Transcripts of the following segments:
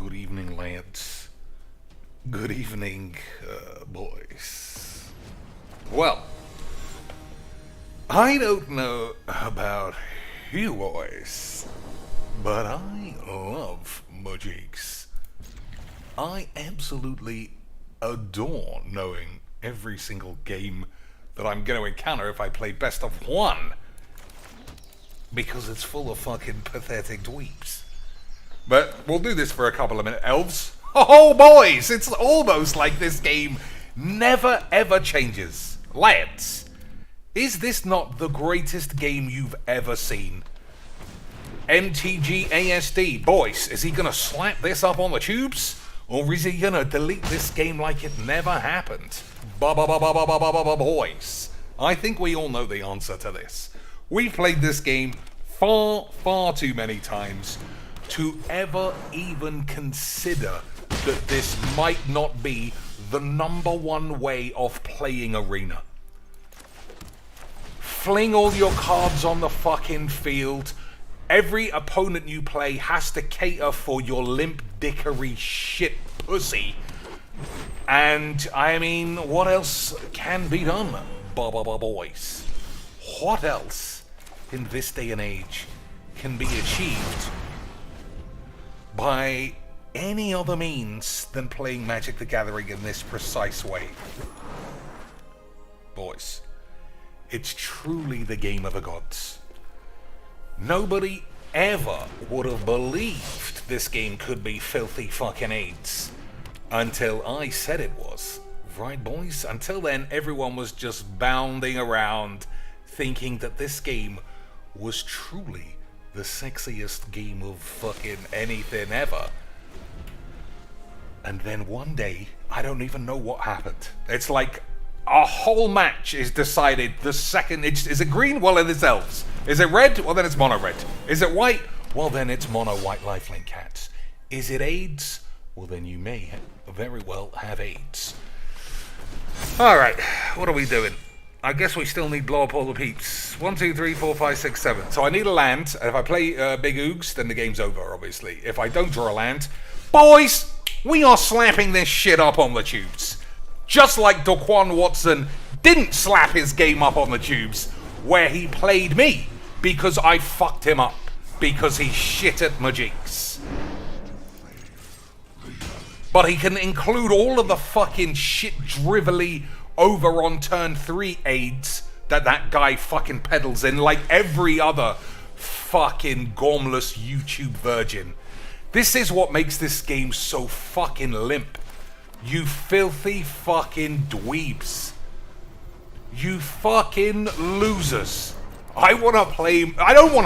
Good evening, lads. Good evening, boys. Well, I don't know about you boys, but I love Mojiks. I absolutely adore knowing every single game that I'm going to encounter if I play Best of Whun, because it's full of fucking pathetic dweebs. But we'll do this for a couple of minutes. Elves? Oh, boys! It's almost like this game never ever changes. Lads, is this not the greatest game you've ever seen? MTG ASD. Boys, is he gonna slap this up on the tubes? Or is he gonna delete this game like it never happened? Boys. I think we all know the answer to this. We've played this game far too many times to ever even consider that this might not be the #1 way of playing Arena. Fling all your cards on the fucking field. Every opponent you play has to cater for your limp dickery shit pussy. And, I mean, what else can be done, boys? What else in this day and age can be achieved by any other means than playing Magic the Gathering in this precise way? Boys, it's truly the game of the gods. Nobody ever would have believed this game could be filthy fucking AIDS until I said it was. Right, boys? Until then, everyone was just bounding around thinking that this game was truly the sexiest game of fucking anything ever. And then one day, I don't even know what happened. It's like a whole match is decided the second. Is it green? Well, then it's elves. Is it red? Well, then it's mono red. Is it white? Well, then it's mono white lifelink cats. Is it AIDS? Well, then you may very well have AIDS. Alright, what are we doing? I guess we still need blow up all the peeps. 1, 2, 3, 4, 5, 6, 7. So I need a land, and if I play Big Oogs, then the game's over, obviously. If I don't draw a land, boys, we are slapping this shit up on the tubes. Just like Daquan Watson didn't slap his game up on the tubes, where he played me, because I fucked him up, because he shit at Mojiks. But he can include all of the fucking shit drivelly over on turn 3 aids that guy fucking peddles in, like every other fucking gormless YouTube virgin. This is what makes this game so fucking limp. You filthy fucking dweebs. You fucking losers. I don't want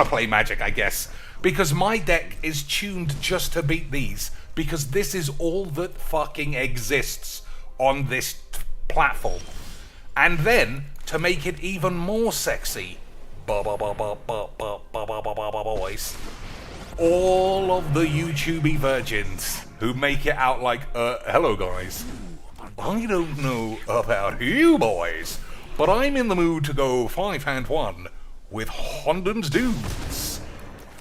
to play Magic, I guess, because my deck is tuned just to beat these, because this is all that fucking exists on this platform. And then, to make it even more sexy, boys, all of the YouTubey virgins who make it out like, hello guys, I don't know about you boys, but I'm in the mood to go 5-1 with Honden's dudes.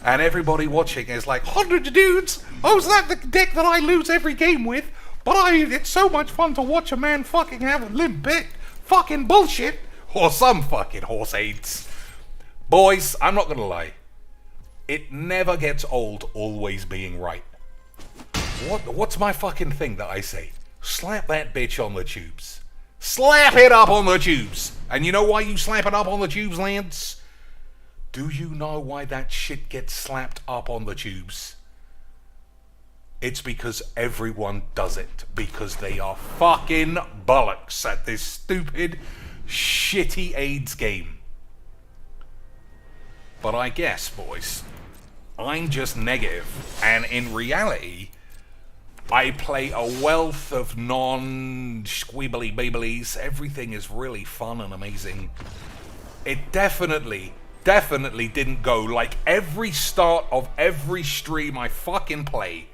And everybody watching is like, Honden's dudes? Oh, is that the deck that I lose every game with? But it's so much fun to watch a man fucking have a limp bit. Fucking bullshit. Or some fucking horse aids. Boys, I'm not gonna lie. It never gets old always being right. What's my fucking thing that I say? Slap that bitch on the tubes. Slap it up on the tubes. And you know why you slap it up on the tubes, Lance? Do you know why that shit gets slapped up on the tubes? It's because everyone does it. Because they are fucking bollocks at this stupid, shitty AIDS game. But I guess, boys, I'm just negative. And in reality, I play a wealth of non-squibbly babblies. Everything is really fun and amazing. It definitely didn't go like every start of every stream I fucking play.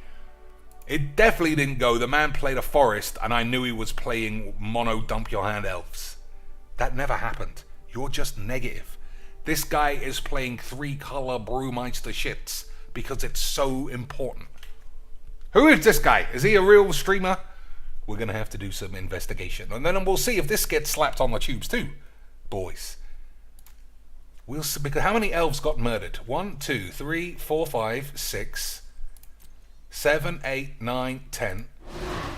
It definitely didn't go, the man played a forest and I knew he was playing mono dump your hand elves. That never happened. You're just negative. This guy is playing 3-color Brewmeister shits because it's so important. Who is this guy? Is he a real streamer? We're going to have to do some investigation. And then we'll see if this gets slapped on the tubes too, boys. We'll see, because how many elves got murdered? 1, 2, 3, 4, 5, 6, 7, 8, 9, 10,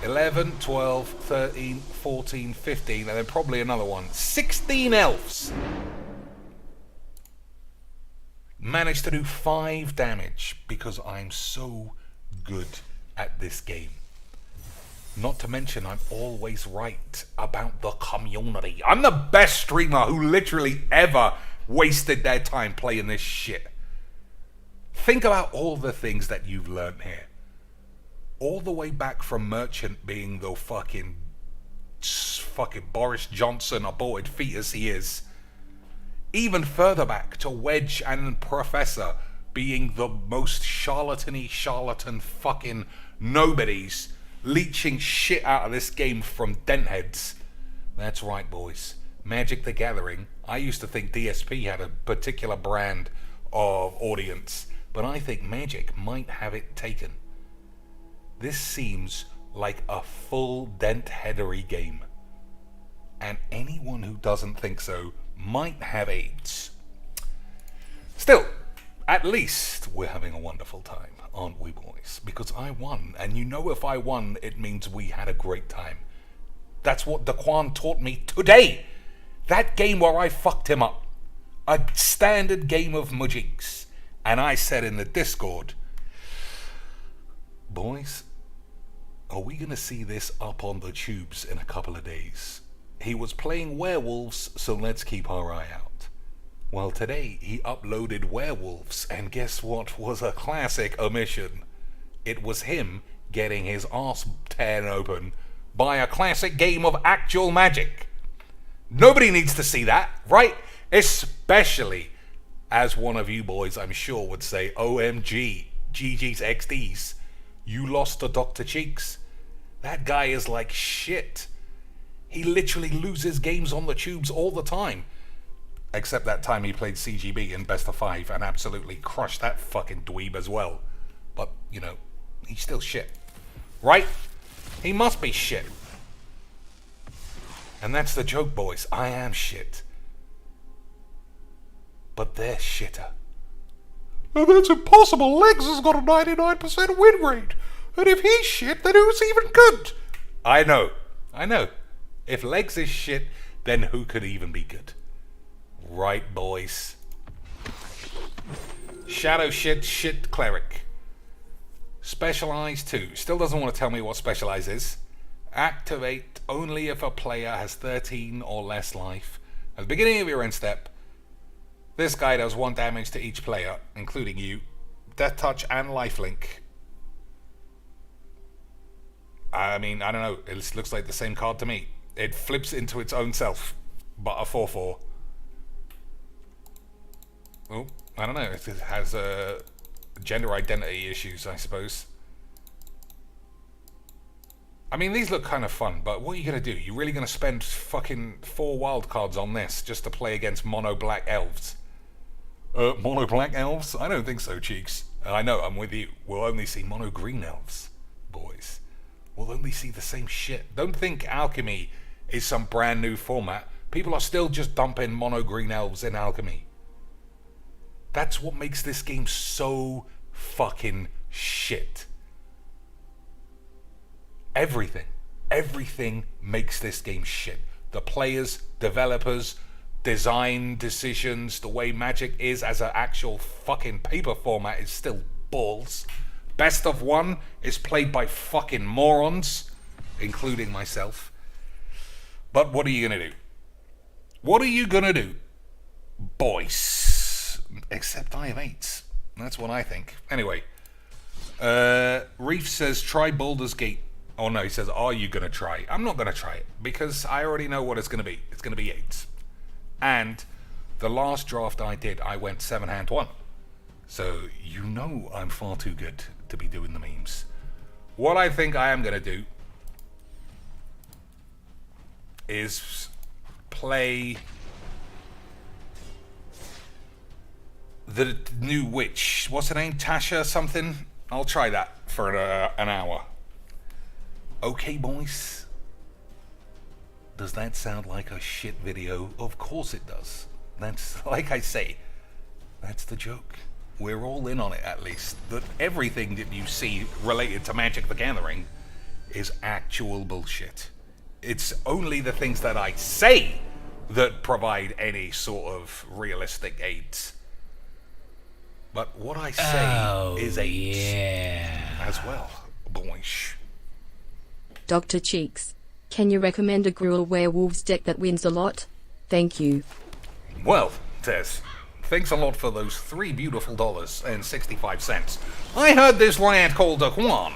11, 12, 13, 14, 15, and then probably another one. 16 elves managed to do 5 damage because I'm so good at this game. Not to mention, I'm always right about the community. I'm the best streamer who literally ever wasted their time playing this shit. Think about all the things that you've learned here. All the way back from Merchant being the fucking Boris Johnson aborted fetus he is. Even further back to Wedge and Professor being the most charlatan fucking nobodies, leeching shit out of this game from dentheads. That's right, boys. Magic the Gathering. I used to think DSP had a particular brand of audience, but I think Magic might have it taken. This seems like a full dentheadery game. And anyone who doesn't think so might have AIDS. Still, at least we're having a wonderful time, aren't we, boys? Because I won, and you know if I won, it means we had a great time. That's what Daquan taught me today. That game where I fucked him up. A standard game of Mujinks. And I said in the Discord, boys, are we going to see this up on the tubes in a couple of days? He was playing werewolves, so let's keep our eye out. Well, today he uploaded werewolves, and guess what was a classic omission? It was him getting his arse torn open by a classic game of actual magic. Nobody needs to see that, right? Especially, as one of you boys I'm sure would say, OMG, GG's XDs, you lost to Dr. Cheeks. That guy is like shit. He literally loses games on the tubes all the time. Except that time he played CGB in Best of 5 and absolutely crushed that fucking dweeb as well. But, you know, he's still shit. Right? He must be shit. And that's the joke, boys. I am shit. But they're shitter. Oh, that's impossible. Legs has got a 99% win rate. And if he's shit, then who's even good? I know. If Legs is shit, then who could even be good? Right, boys. Shadow shit cleric. Specialize 2. Still doesn't want to tell me what specialize is. Activate only if a player has 13 or less life. At the beginning of your end step, this guy does 1 damage to each player, including you. Death touch and lifelink. I mean, I don't know. It looks like the same card to me. It flips into its own self, but a 4/4. Oh, I don't know. It has gender identity issues, I suppose. I mean, these look kind of fun, but what are you going to do? You really going to spend fucking 4 wildcards on this just to play against mono black elves? Mono black elves? I don't think so, Cheeks. I know, I'm with you. We'll only see mono green elves, boys. We'll only see the same shit. Don't think alchemy is some brand new format. People are still just dumping mono green elves in alchemy. That's what makes this game so fucking shit. Everything makes this game shit. The players, developers, design decisions, the way Magic is as an actual fucking paper format is still balls. Best of 1 is played by fucking morons, including myself. But what are you gonna do? What are you gonna do, boys? Except I have 8s. That's what I think. Anyway, Reef says try Baldur's Gate. Oh no, he says, are you gonna try? I'm not gonna try it because I already know what it's gonna be. It's gonna be 8s. And the last draft I did, I went 7-hand 1. So you know I'm far too good to be doing the memes. What I think I am gonna do is play the new witch. What's her name? Tasha something? I'll try that for an hour. Okay, boys. Does that sound like a shit video? Of course it does. That's, like I say, that's the joke. We're all in on it, at least. That everything that you see related to Magic the Gathering is actual bullshit. It's only the things that I say that provide any sort of realistic aids. But what I say is aids as well, boys. Dr. Cheeks, can you recommend a Gruul Werewolves deck that wins a lot? Thank you. Well, Tess, thanks a lot for those $3 beautiful and 65 cents. I heard this lad called Whun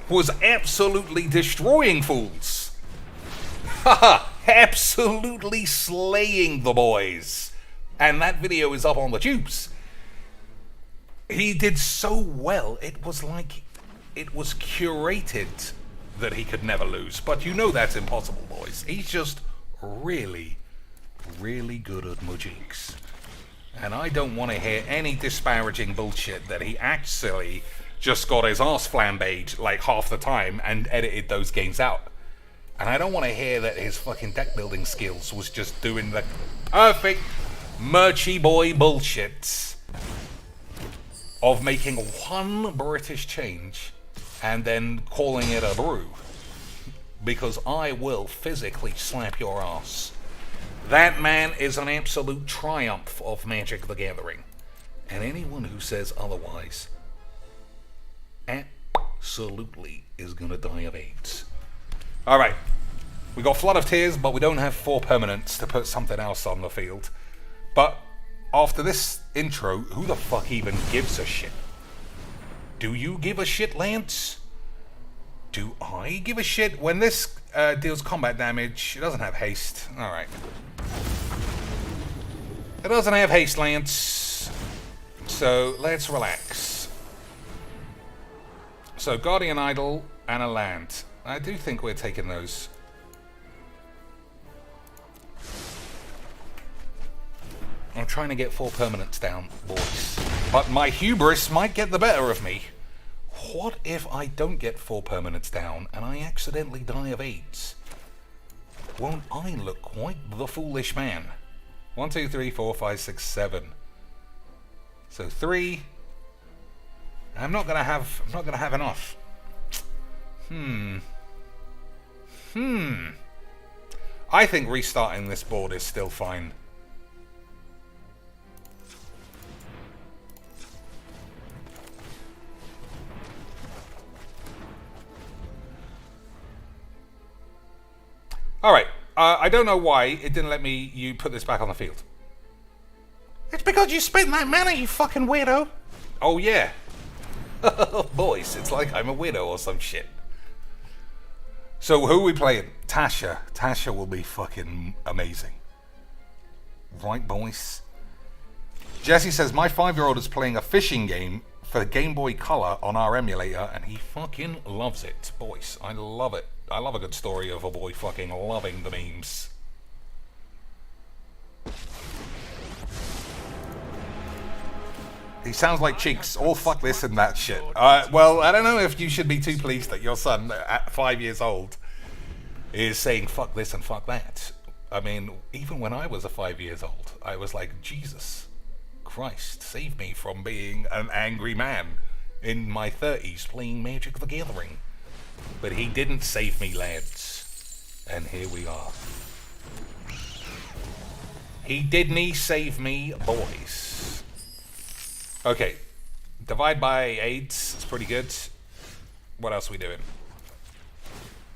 was absolutely destroying fools. Haha, absolutely slaying the boys. And that video is up on the tubes. He did so well, it was like it was curated that he could never lose. But you know that's impossible, boys. He's just really, really good at Mujiks. And I don't want to hear any disparaging bullshit that he actually just got his arse flambéed like half the time and edited those games out. And I don't want to hear that his fucking deck building skills was just doing the perfect merchy boy bullshit of making one British change and then calling it a brew. Because I will physically slap your ass. That man is an absolute triumph of Magic the Gathering. And anyone who says otherwise absolutely is gonna die of AIDS. Alright, we got Flood of Tears, but we don't have 4 permanents to put something else on the field. But after this intro, who the fuck even gives a shit? Do you give a shit, Lance? Do I give a shit? When this deals combat damage, it doesn't have haste. Alright. It doesn't have haste, Lance. So, let's relax. So, Guardian Idol and a land. I do think we're taking those. I'm trying to get 4 permanents down, boys. But my hubris might get the better of me. What if I don't get 4 permanents down and I accidentally die of AIDS? Won't I look quite the foolish man? 1, 2, 3, 4, 5, 6, 7. So 3. I'm not gonna have enough. I think restarting this board is still fine. Alright, I don't know why it didn't let you put this back on the field. It's because you spent that mana, you fucking weirdo! Oh yeah. Boys, it's like I'm a widow or some shit. So who are we playing? Tasha. Tasha will be fucking amazing. Right, boys? Jesse says, my 5-year-old is playing a fishing game for Game Boy Color on our emulator, and he fucking loves it. Boys, I love it. I love a good story of a boy fucking loving the memes. He sounds like Cheeks. All fuck this and that shit. Well, I don't know if you should be too pleased that your son, at 5 years old, is saying fuck this and fuck that. I mean, even when I was 5 years old, I was like, Jesus Christ, save me from being an angry man in my 30s playing Magic the Gathering. But he didn't save me, lads. And here we are. He didn't save me, boys. Okay. Divide by AIDS. It's pretty good. What else are we doing?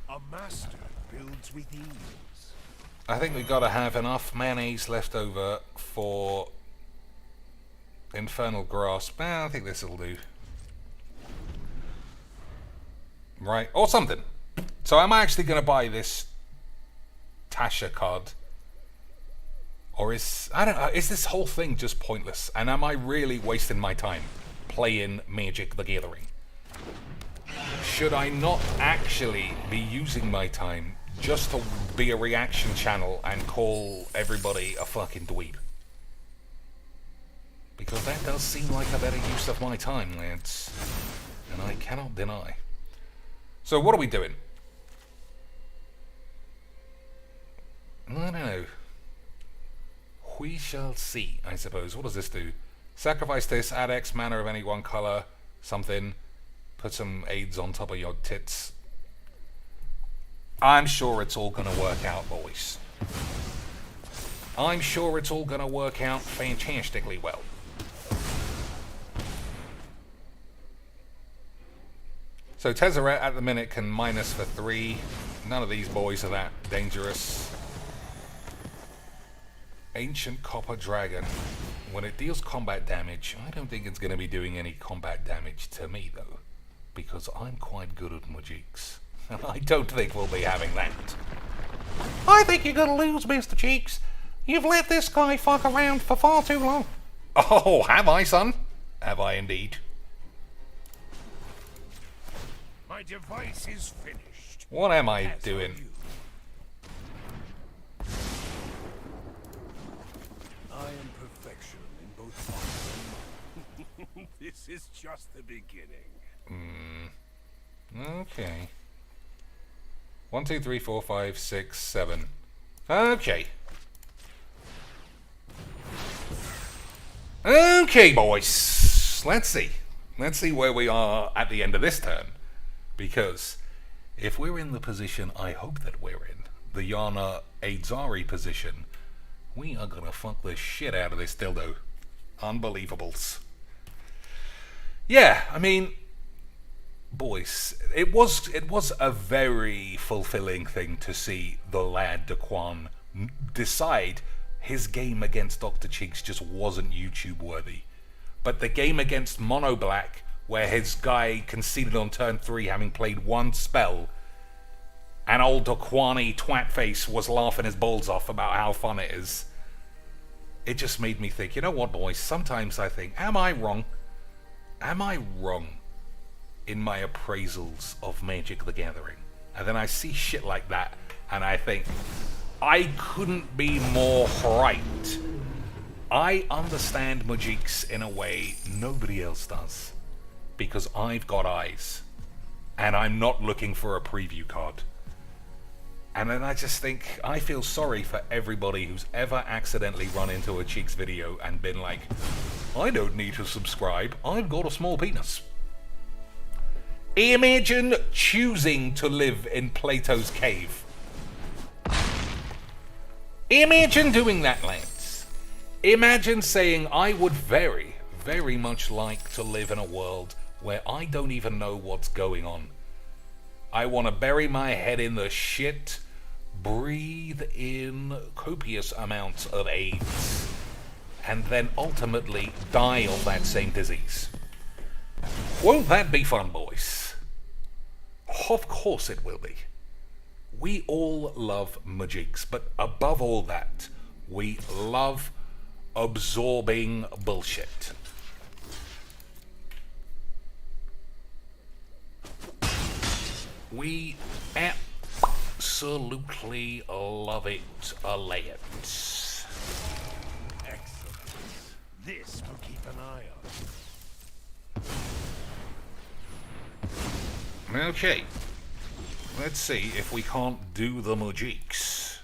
A master builds with ease. I think we've got to have enough mayonnaise left over for Infernal Grasp. I think this will do. Right, or something. So am I actually going to buy this Tasha card? Or is this whole thing just pointless? And am I really wasting my time playing Magic the Gathering? Should I not actually be using my time just to be a reaction channel and call everybody a fucking dweeb? Because that does seem like a better use of my time, lads. And I cannot deny. So what are we doing? I don't know. We shall see, I suppose. What does this do? Sacrifice this, add X mana of any one color, something. Put some aids on top of your tits. I'm sure it's all gonna work out, boys. I'm sure it's all gonna work out fantastically well. So Tezzeret at the minute can minus for 3. None of these boys are that dangerous. Ancient Copper Dragon. When it deals combat damage, I don't think it's going to be doing any combat damage to me, though. Because I'm quite good at Majiks. And I don't think we'll be having that. I think you're going to lose, Mr. Cheeks. You've let this guy fuck around for far too long. Oh, have I, son? Have I indeed? My device is finished. What am I doing? I am perfection in both forms. This is just the beginning. Okay. 1, 2, 3, 4, 5, 6, 7. Okay. Okay, boys. Let's see. Let's see where we are at the end of this turn. Because if we're in the position I hope that we're in, the Yana Aidzari position, we are gonna fuck the shit out of this dildo. Unbelievables. Yeah, I mean, boys, it was a very fulfilling thing to see the lad Daquan decide his game against Dr. Cheeks just wasn't YouTube worthy. But the game against Mono Black, where his guy conceded on turn 3 having played 1 spell, and old Daquani twatface was laughing his balls off about how fun it is. It just made me think, you know what, boys, sometimes I think, am I wrong? Am I wrong in my appraisals of Magic the Gathering? And then I see shit like that, and I think, I couldn't be more right. I understand Majiks in a way nobody else does. Because I've got eyes. And I'm not looking for a preview card. And then I just think, I feel sorry for everybody who's ever accidentally run into a Cheeks video and been like, I don't need to subscribe, I've got a small penis. Imagine choosing to live in Plato's cave. Imagine doing that, Lance. Imagine saying, I would very, very much like to live in a world where I don't even know what's going on. I want to bury my head in the shit, breathe in copious amounts of AIDS, and then ultimately die of that same disease. Won't that be fun, boys? Of course it will be. We all love Majiks, but above all that, we love absorbing bullshit. We absolutely love it, allay it. Excellent. This will keep an eye on. Okay. Let's see if we can't do the Majiks.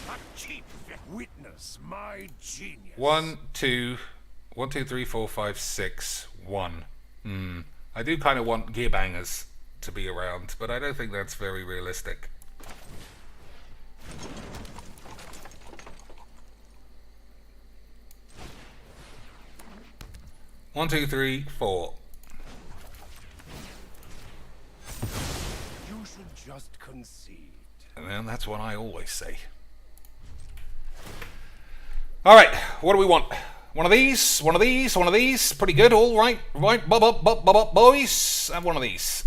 Not cheap. Witness my genius. 1, 2, 3, 4, 5, 6, 1. I do kind of want gear bangers to be around, but I don't think that's very realistic. One, two, three, 4. You should just concede. And then that's what I always say. Alright, what do we want? One of these, one of these, one of these. Pretty good, all right. Right, boys. Have one of these.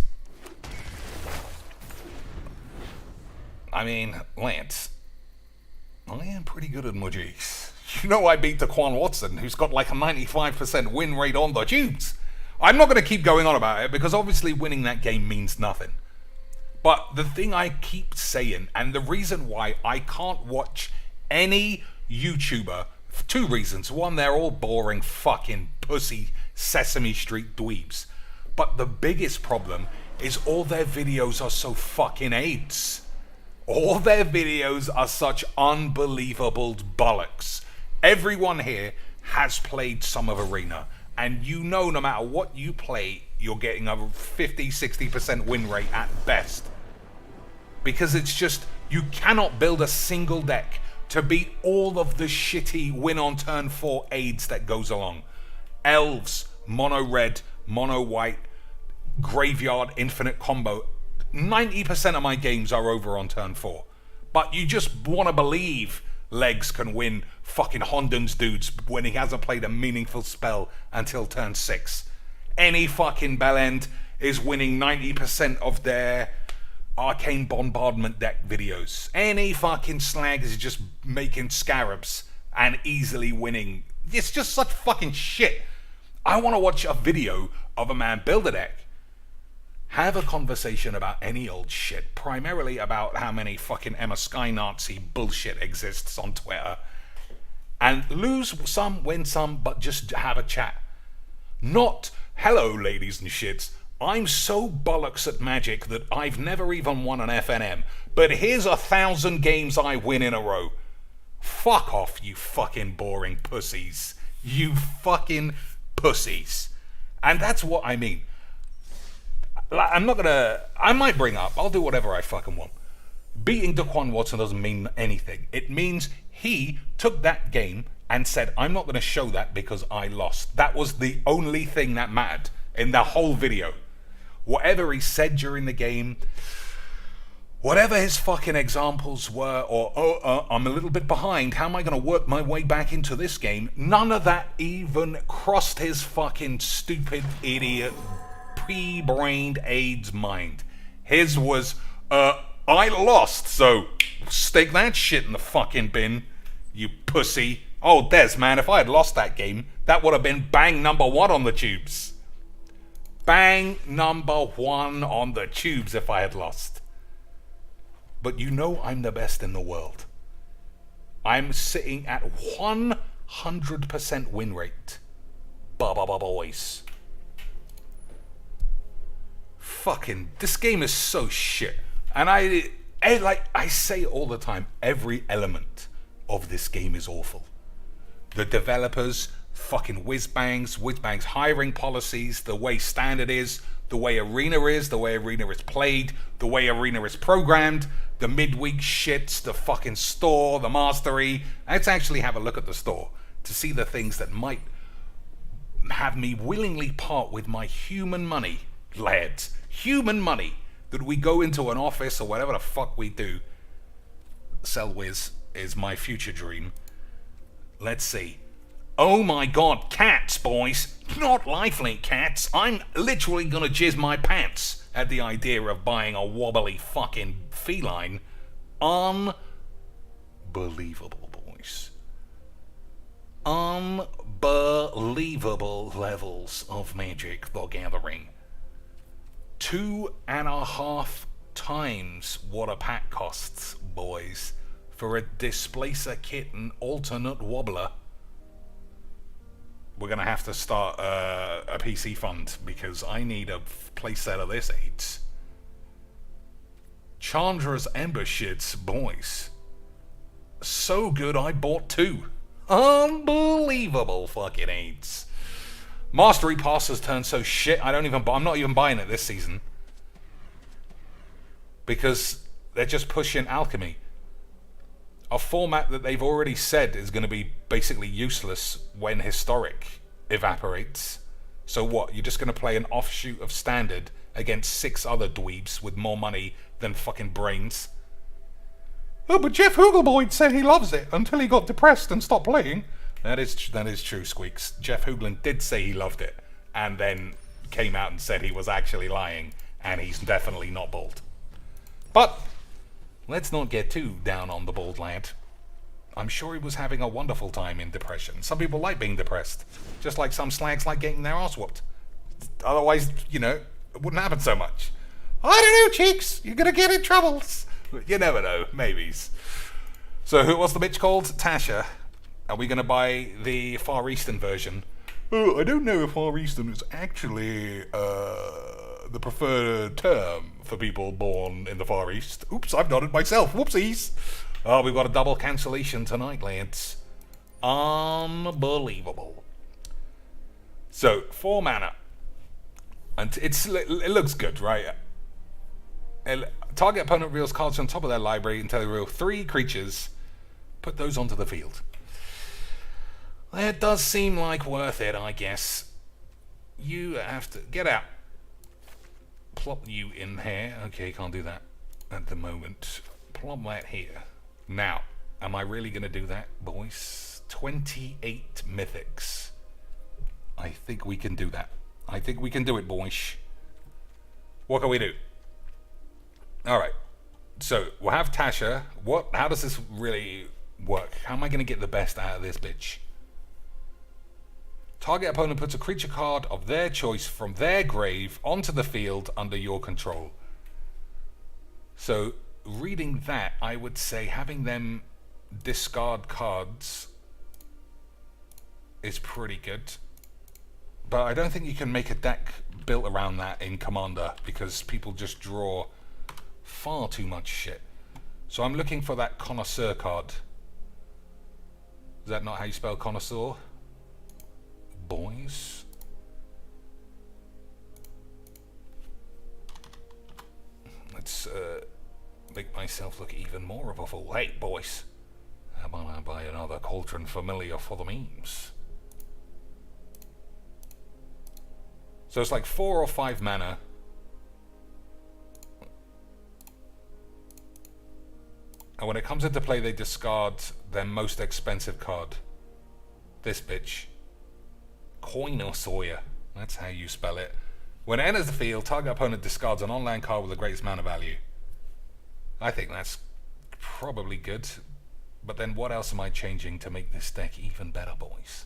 I mean, Lance, I am pretty good at Majiks. You know I beat Daquan Watson, who's got like a 95% win rate on the tubes. I'm not going to keep going on about it, because obviously winning that game means nothing. But the thing I keep saying, and the reason why I can't watch any YouTuber, for 2 reasons. 1, they're all boring fucking pussy Sesame Street dweebs. But the biggest problem is all their videos are so fucking AIDS. All their videos are such unbelievable bollocks. Everyone here has played some of Arena, and you know no matter what you play, you're getting a 50-60% win rate at best. Because it's just, you cannot build a single deck to beat all of the shitty win on turn 4 AIDS that goes along. Elves, mono red, mono white, graveyard, infinite combo. 90% of my games are over on turn 4. But you just want to believe Legs can win fucking Honden's dudes when he hasn't played a meaningful spell until turn 6. Any fucking Bellend is winning 90% of their Arcane Bombardment deck videos. Any fucking Slag is just making scarabs and easily winning. It's just such fucking shit. I want to watch a video of a man build a deck, have a conversation about any old shit, primarily about how many fucking Emma Sky Nazi bullshit exists on Twitter, and lose some, win some, but just have a chat. Not, hello ladies and shits, I'm so bollocks at Magic that I've never even won an FNM, but here's 1,000 games I win in a row. Fuck off, you fucking boring pussies. You fucking pussies. And that's what I mean. I might bring up, I'll do whatever I fucking want. Beating Daquan Watson doesn't mean anything. It means he took that game and said, I'm not going to show that because I lost. That was the only thing that mattered in the whole video. Whatever he said during the game, whatever his fucking examples were, or, I'm a little bit behind, how am I going to work my way back into this game? None of that even crossed his fucking stupid idiot pea-brained AIDS mind. His was, I lost, so stick that shit in the fucking bin, you pussy. Oh, Des, man, if I had lost that game, that would have been bang number 1 on the tubes. Bang number 1 on the tubes if I had lost. But you know I'm the best in the world. I'm sitting at 100% win rate. Boys. Fucking, this game is so shit. And I say all the time, every element of this game is awful. The developers, fucking whiz-bangs hiring policies, the way standard is, the way Arena is, the way Arena is played, the way Arena is programmed, the midweek shits, the fucking store, the mastery. Let's actually have a look at the store to see the things that might have me willingly part with my human money, lads. Human money that we go into an office or whatever the fuck we do. Sell Wiz is my future dream. Let's see. Oh my god, cats, boys. Not lifelink cats. I'm literally gonna jizz my pants at the idea of buying a wobbly fucking feline. Unbelievable, boys. Unbelievable levels of Magic the Gathering. 2.5 times what a pack costs, boys, for a Displacer Kitten alternate wobbler. We're going to have to start a PC fund because I need a playset of this AIDS. Chandra's Ember Shits, boys. So good I bought 2. Unbelievable fucking AIDS. Mastery Pass has turned so shit, I'm not even buying it this season. Because they're just pushing Alchemy. A format that they've already said is going to be basically useless when Historic evaporates. So what, you're just going to play an offshoot of Standard against 6 other dweebs with more money than fucking brains? Oh, but Jeff Hoogleboyd said he loves it until he got depressed and stopped playing. That is true, Squeaks. Jeff Hoogland did say he loved it, and then came out and said he was actually lying, and he's definitely not bald. But let's not get too down on the bald lad. I'm sure he was having a wonderful time in depression. Some people like being depressed, just like some slags like getting their ass whooped. Otherwise, it wouldn't happen so much. I don't know, Cheeks. You're gonna get in troubles. You never know. Maybes. So what's the bitch called? Tasha. Are we going to buy the Far Eastern version? Oh, I don't know if Far Eastern is actually the preferred term for people born in the Far East. Oops, I've done it myself. Whoopsies. Oh, we've got a double cancellation tonight, lads. Unbelievable. So, 4 mana. And it looks good, right? Target opponent reveals cards on top of their library until they reveal 3 creatures. Put those onto the field. It does seem like worth it, I guess. You have to get out. Plop you in here. Okay, can't do that at the moment. Plop that here. Now, am I really going to do that, boys? 28 mythics. I think we can do that. I think we can do it, boys. What can we do? Alright. So, we'll have Tasha. How does this really work? How am I going to get the best out of this bitch? Target opponent puts a creature card of their choice from their grave onto the field under your control. So, reading that, I would say having them discard cards is pretty good. But I don't think you can make a deck built around that in Commander, because people just draw far too much shit. So I'm looking for that Connoisseur card. Is that not how you spell Connoisseur? Boys. Let's make myself look even more of a fool. Hey, boys. How about I buy another Cauldron Familiar for the memes? So it's like 4 or 5 mana. And when it comes into play, they discard their most expensive card. This bitch. Coinosaur. That's how you spell it. When it enters the field, target opponent discards an on-land card with the greatest mana value. I think that's probably good. But then what else am I changing to make this deck even better, boys?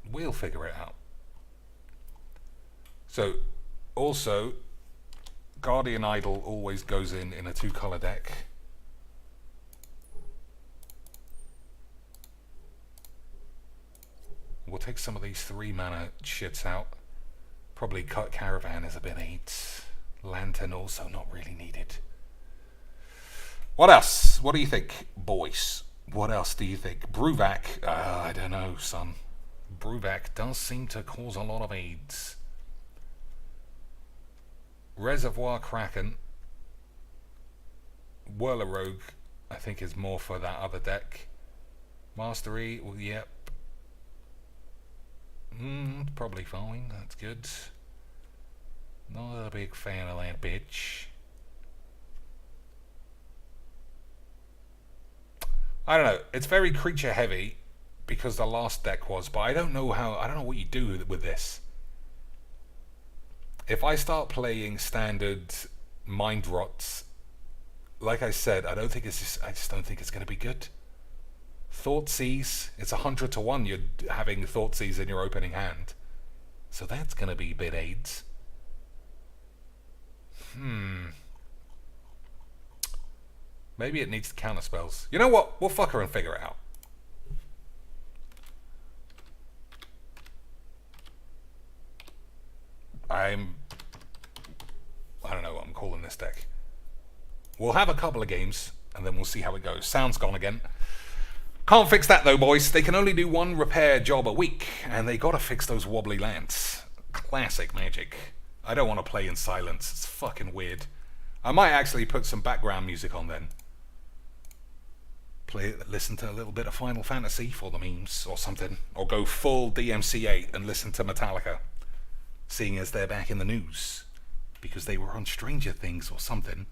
We'll figure it out. So, also, Guardian Idol always goes in a 2-color deck. We'll take some of these 3 mana shits out. Probably cut Caravan is a bit 8. Lantern also not really needed. What else? What do you think, boys? What else do you think? Bruvac? I don't know, son. Bruvac does seem to cause a lot of aids. Reservoir Kraken. Whirler Rogue, I think, is more for that other deck. Mastery, well, yep. Probably fine, that's good. Not a big fan of that bitch. I don't know, it's very creature heavy because the last deck was, but I don't know what you do with this. If I start playing standard Mind Rots, like I said, I just don't think it's going to be good. Thoughtseize, it's 100 to 1 you're having Thoughtseize in your opening hand. So that's going to be bit aids. Maybe it needs counter spells. You know what? We'll fuck her and figure it out. I don't know what I'm calling this deck. We'll have a couple of games, and then we'll see how it goes. Sound's gone again. Can't fix that though, boys. They can only do 1 repair job a week, and they gotta fix those wobbly lands. Classic Magic. I don't want to play in silence. It's fucking weird. I might actually put some background music on then. Listen to a little bit of Final Fantasy for the memes or something. Or go full DMC8 and listen to Metallica. Seeing as they're back in the news. Because they were on Stranger Things or something.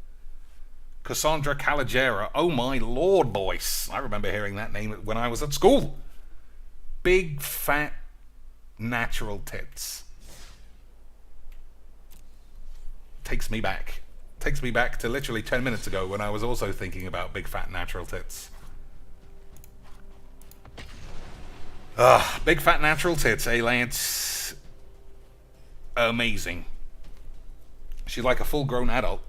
Cassandra Caligera. Oh my lord, boys. I remember hearing that name when I was at school. Big, fat, natural tits. Takes me back. Takes me back to literally 10 minutes ago when I was also thinking about big, fat, natural tits. Big, fat, natural tits, eh, lads? Amazing. She's like a full-grown adult.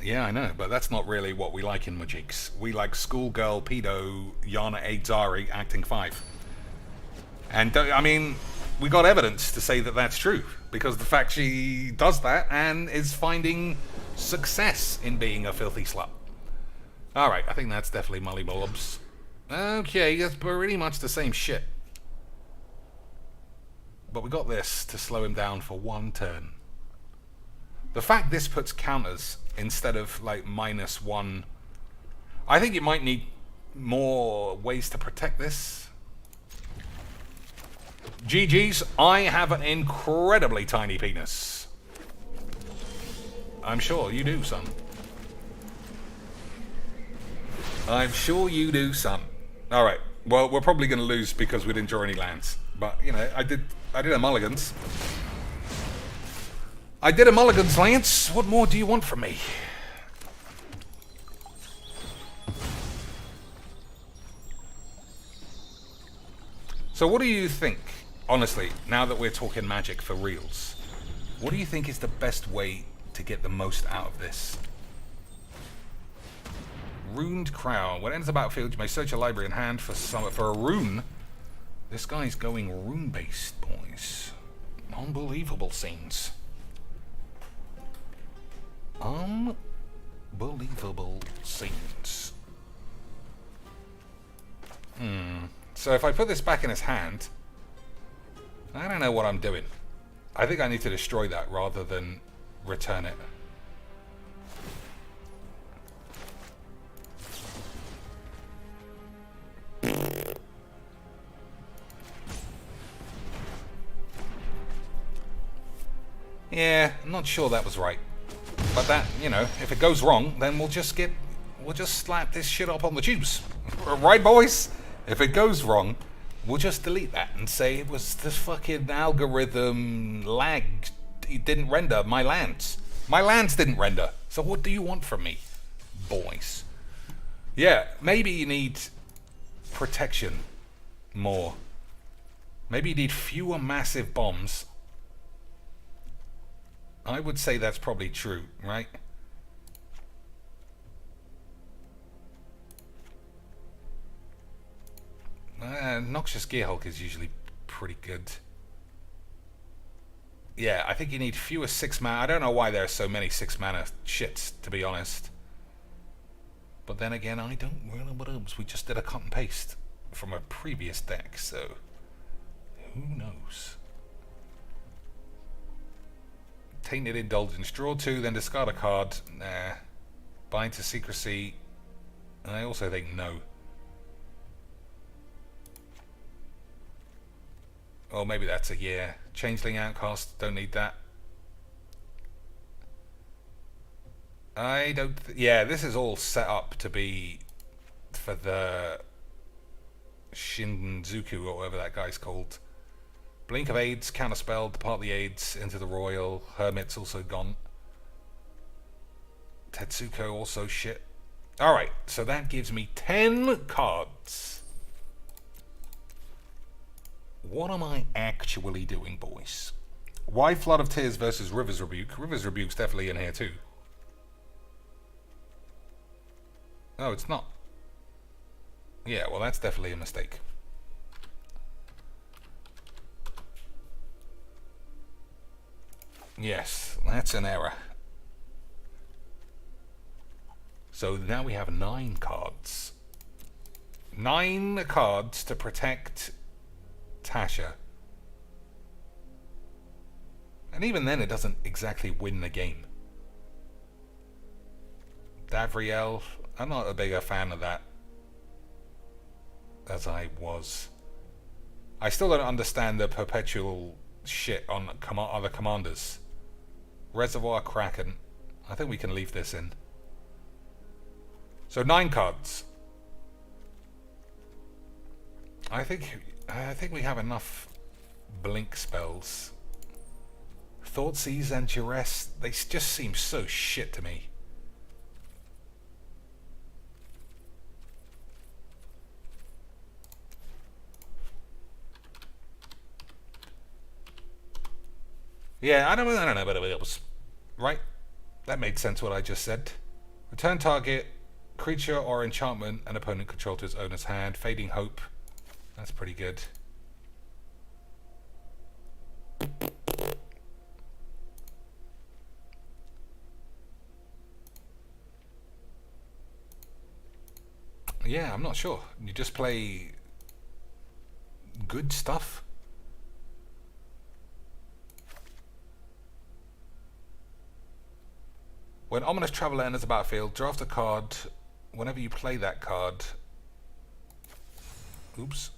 Yeah, I know, but that's not really what we like in Majiks. We like schoolgirl pedo Yana Aizari acting 5. And I mean, we got evidence to say that that's true, because the fact she does that and is finding success in being a filthy slut. Alright, I think that's definitely Mollybobs. Okay, that's pretty much the same shit. But we got this to slow him down for one turn. The fact this puts counters instead of like -1, I think you might need more ways to protect this. GG's, I have an incredibly tiny penis. I'm sure you do, son. I'm sure you do, son. Alright, well, we're probably going to lose because we didn't draw any lands. But, you know, I did a mulligans. I did a mulligans, Lance. What more do you want from me? So what do you think, honestly, now that we're talking Magic for reals, what do you think is the best way to get the most out of this? Runed Crown. When it enters the battlefield, you may search your library in hand for a rune. This guy's going rune-based, boys. Unbelievable scenes. Unbelievable scenes. So if I put this back in his hand, I don't know what I'm doing. I think I need to destroy that rather than return it. Yeah, I'm not sure that was right. But that, you know, if it goes wrong, then we'll just slap this shit up on the tubes. Right, boys? If it goes wrong, we'll just delete that and say it was the fucking algorithm lag. It didn't render my lands. My lands didn't render. So what do you want from me, boys? Yeah, maybe you need protection more. Maybe you need fewer massive bombs. I would say that's probably true, right? Noxious Gearhulk is usually pretty good. Yeah, I think you need fewer 6 mana. I don't know why there are so many 6 mana shits, to be honest. But then again, I don't really know what else. We just did a cut and paste from a previous deck, so who knows? Tainted Indulgence. Draw 2, then discard a card. Nah. Bind to Secrecy. I also think no. Or maybe that's a yeah. Changeling Outcast. Don't need that. I don't... yeah, this is all set up to be for the Shinzuku or whatever that guy's called. Blink of Aids, Counterspell, Depart the Aids, into the Royal. Hermit's also gone. Tetsuko also shit. Alright, so that gives me 10 cards. What am I actually doing, boys? Why Flood of Tears versus River's Rebuke? River's Rebuke's definitely in here too. Oh, it's not. Yeah, well that's definitely a mistake. Yes, that's an error. So now we have 9 cards. 9 cards to protect Tasha. And even then it doesn't exactly win the game. Davriel, I'm not a bigger fan of that as I was. I still don't understand the perpetual shit on other commanders. Reservoir Kraken. I think we can leave this in. So 9 cards. I think we have enough blink spells. Thoughtseize and Duress, they just seem so shit to me. Yeah, I don't know what it was. Right? That made sense what I just said. Return target, creature or enchantment an opponent control to its owner's hand. Fading Hope. That's pretty good. Yeah, I'm not sure. You just play good stuff. When Ominous Traveler enters the battlefield, draft a card. Whenever you play that card... Oops.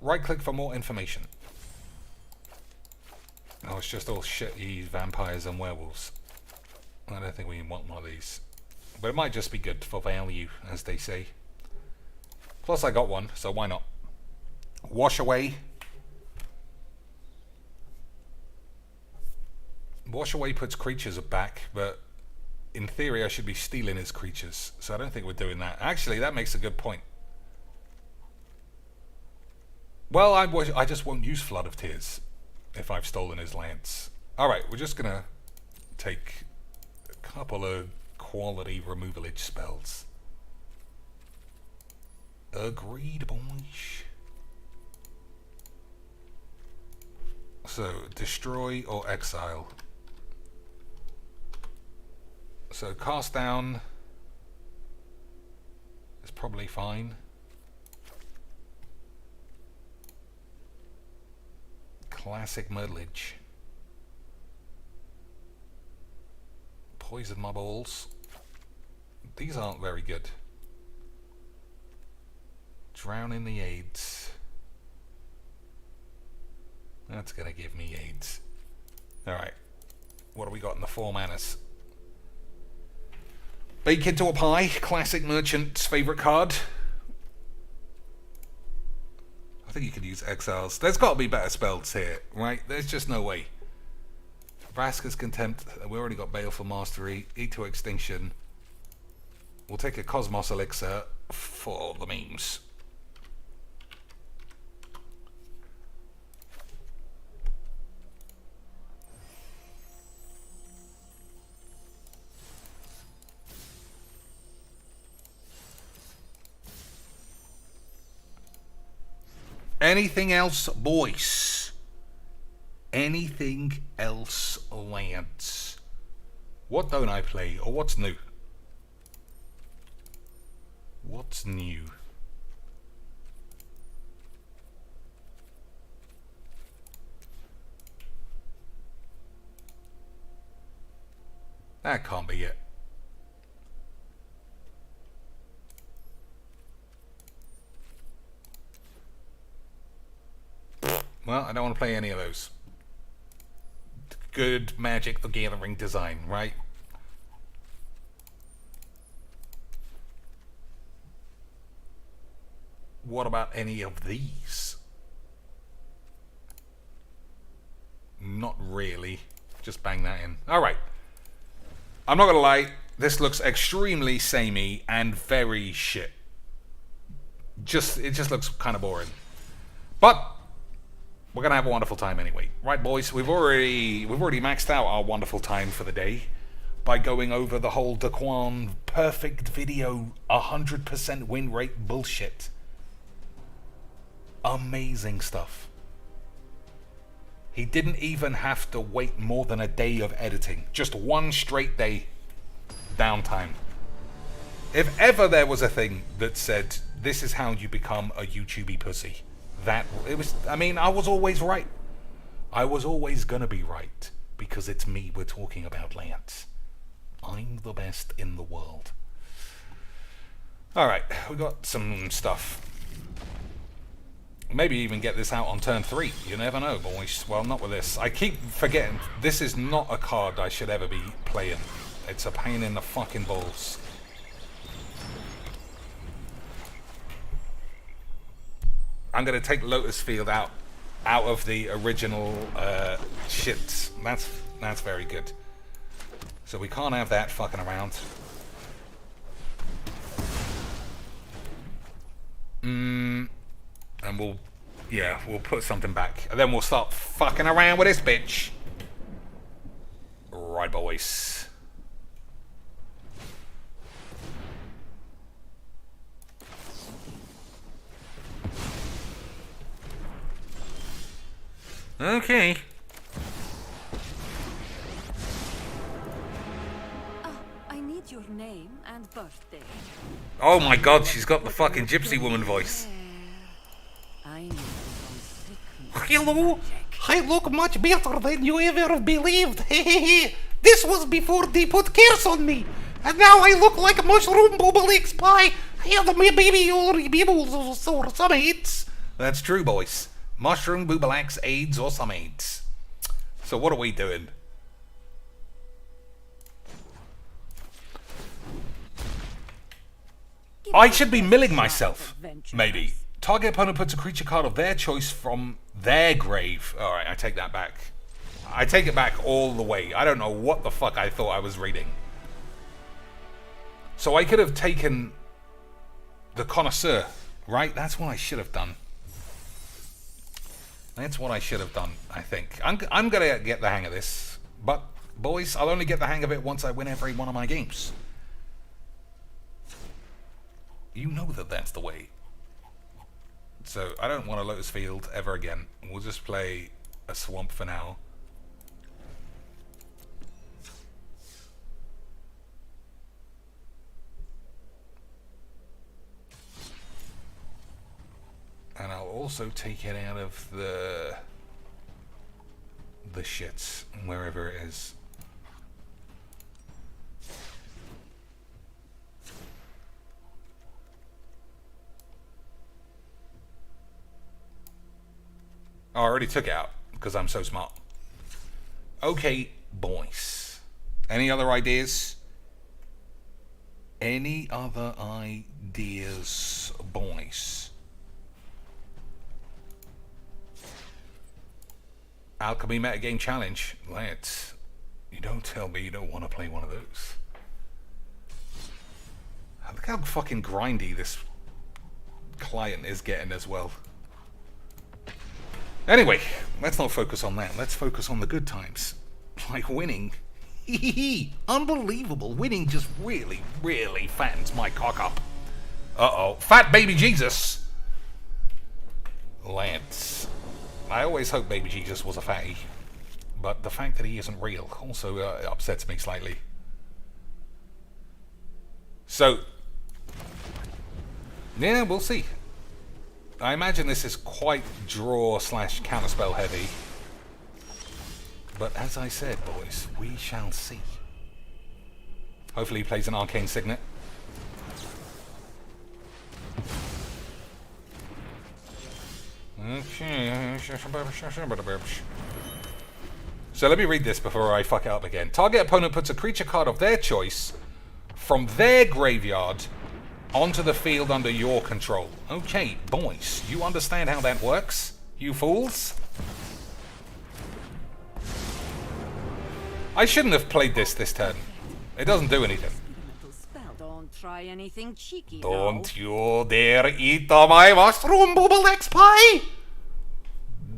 Right-click for more information. Oh, it's just all shitty vampires and werewolves. I don't think we want one of these. But it might just be good for value, as they say. Plus I got one, so why not? Wash Away. Wash Away puts creatures back, but in theory I should be stealing his creatures, so I don't think we're doing that. Actually, that makes a good point. Well, I just won't use Flood of Tears if I've stolen his lance. Alright, we're just gonna take a couple of quality removalage spells. Agreed, boys. So, destroy or exile. So, cast down is probably fine. Classic Muddledge. Poison my balls. These aren't very good. Drown in the AIDS. That's gonna give me AIDS. Alright. What do we got in the 4 manas? Bake into a Pie. Classic Merchant's favourite card. I think you could use exiles. There's got to be better spells here, right? There's just no way. Vraska's Contempt. We already got Baleful Mastery. Eat to Extinction. We'll take a Cosmos Elixir for the memes. Anything else, boys? Anything else, lads? What don't I play? Or what's new? What's new? That can't be it. Well, I don't want to play any of those. Good Magic the Gathering design, right? What about any of these? Not really. Just bang that in. Alright. I'm not gonna lie, this looks extremely samey and very shit. It just looks kind of boring. But we're gonna have a wonderful time anyway, right, boys? We've already maxed out our wonderful time for the day by going over the whole Daquan perfect video 100% win rate bullshit. Amazing stuff. He didn't even have to wait more than a day of editing. Just one straight day downtime. If ever there was a thing that said, this is how you become a YouTubey pussy, that it was. I mean, I was always right. I was always gonna be right, because it's me we're talking about, Lance. I'm the best in the world. Alright, we got some stuff. Maybe even get this out on turn 3. You never know, boys. Well, not with this. I keep forgetting, this is not a card I should ever be playing. It's a pain in the fucking balls. I'm going to take Lotus Field out of the original shits. That's very good. So we can't have that fucking around. And we'll put something back. And then we'll start fucking around with this bitch. Right, boys. Okay. I need your name and birthday? Oh my god, she's got the fucking gypsy woman voice. I need some sick Hello, I look much better than you ever believed. This was before they put curse on me, and now I look like a mushroom bubble eggs pie. And maybe already people or some hits. That's true, boys. Mushroom, boobalax, AIDS, or some AIDS. So what are we doing? I should be milling myself, maybe. Target opponent puts a creature card of their choice from their grave. Alright, I take that back. I take it back all the way. I don't know what the fuck I thought I was reading. So I could have taken the connoisseur, right? That's what I should have done. That's what I should have done, I think. I'm gonna get the hang of this. But, boys, I'll only get the hang of it once I win every one of my games. You know that that's the way. So, I don't want a Lotus Field ever again. We'll just play a Swamp for now. And I'll also take it out of the shits, wherever it is. Oh, I already took it out, because I'm so smart. Okay, boys. Any other ideas? Any other ideas, boys? Alchemy Metagame Challenge. Let's. You don't tell me you don't want to play one of those. Look how fucking grindy this client is getting as well. Anyway, let's not focus on that. Let's focus on the good times. Like winning. Unbelievable. Winning just really, really fattens my cock up. Uh-oh. Fat baby Jesus! Lance. I always hoped baby Jesus was a fatty. But the fact that he isn't real also upsets me slightly. So, yeah, we'll see. I imagine this is quite draw/counterspell heavy. But as I said, boys, we shall see. Hopefully he plays an Arcane Signet. Okay. So let me read this before I fuck it up again. Target opponent puts a creature card of their choice from their graveyard onto the field under your control. Okay, boys, you understand how that works, you fools? I shouldn't have played this turn. It doesn't do anything. Don't try anything cheeky. Don't you dare eat my mushroom bubble X pie!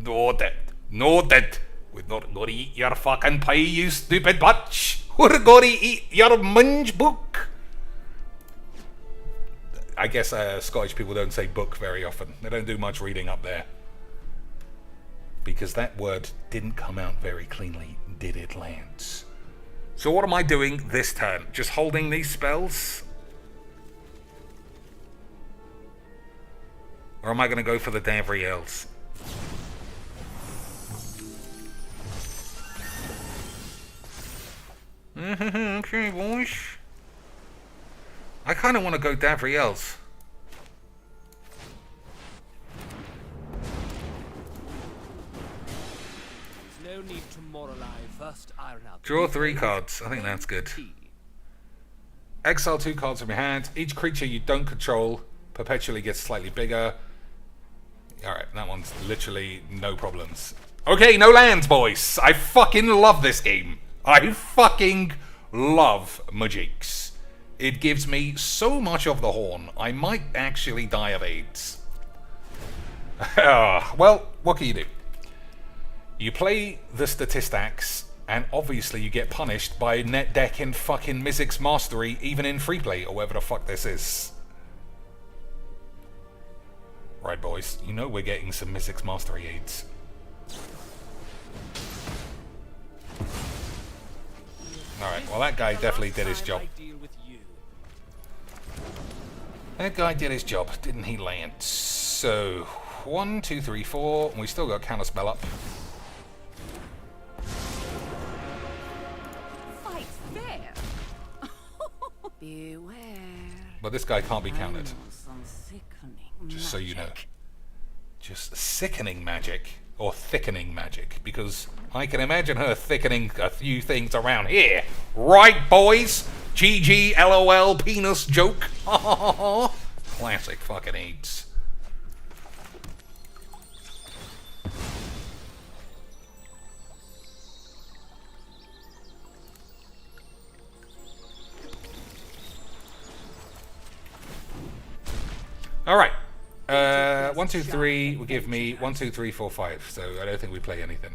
Noted. Noted. We're not gonna eat your fucking pie, you stupid bitch. We're gonna eat your munch book. I guess Scottish people don't say book very often. They don't do much reading up there. Because that word didn't come out very cleanly, did it, Lance? So what am I doing this turn? Just holding these spells? Or am I going to go for the Davriels? Okay, boys. I kind of want to go Davriels. No need to moralize. First iron out. Draw 3 cards. I think that's good. Exile 2 cards from your hand. Each creature you don't control perpetually gets slightly bigger. Alright, that one's literally no problems. Okay, no lands, boys. I fucking love this game. I fucking love Magix. It gives me so much of the horn, I might actually die of AIDS. Well, what can you do? You play the statistics, and obviously you get punished by net decking fucking Mizzix Mastery, even in free play, or whatever the fuck this is. Right, boys, you know we're getting some Mizzix Mastery aids. Alright, well that guy definitely did his job. That guy did his job, didn't he, Lance? So, 1, 2, 3, 4. And we still got counterspell up. Fight fair. Beware. But this guy can't be I countered. know some sickening Just so you know. magic. Just sickening magic. Or thickening magic. Because I can imagine her thickening a few things around here. Right, boys? GG, LOL, penis joke. Classic fucking AIDS. Alright. 1, 2, 3 will give me 1, 2, 3, 4, 5. So I don't think we play anything.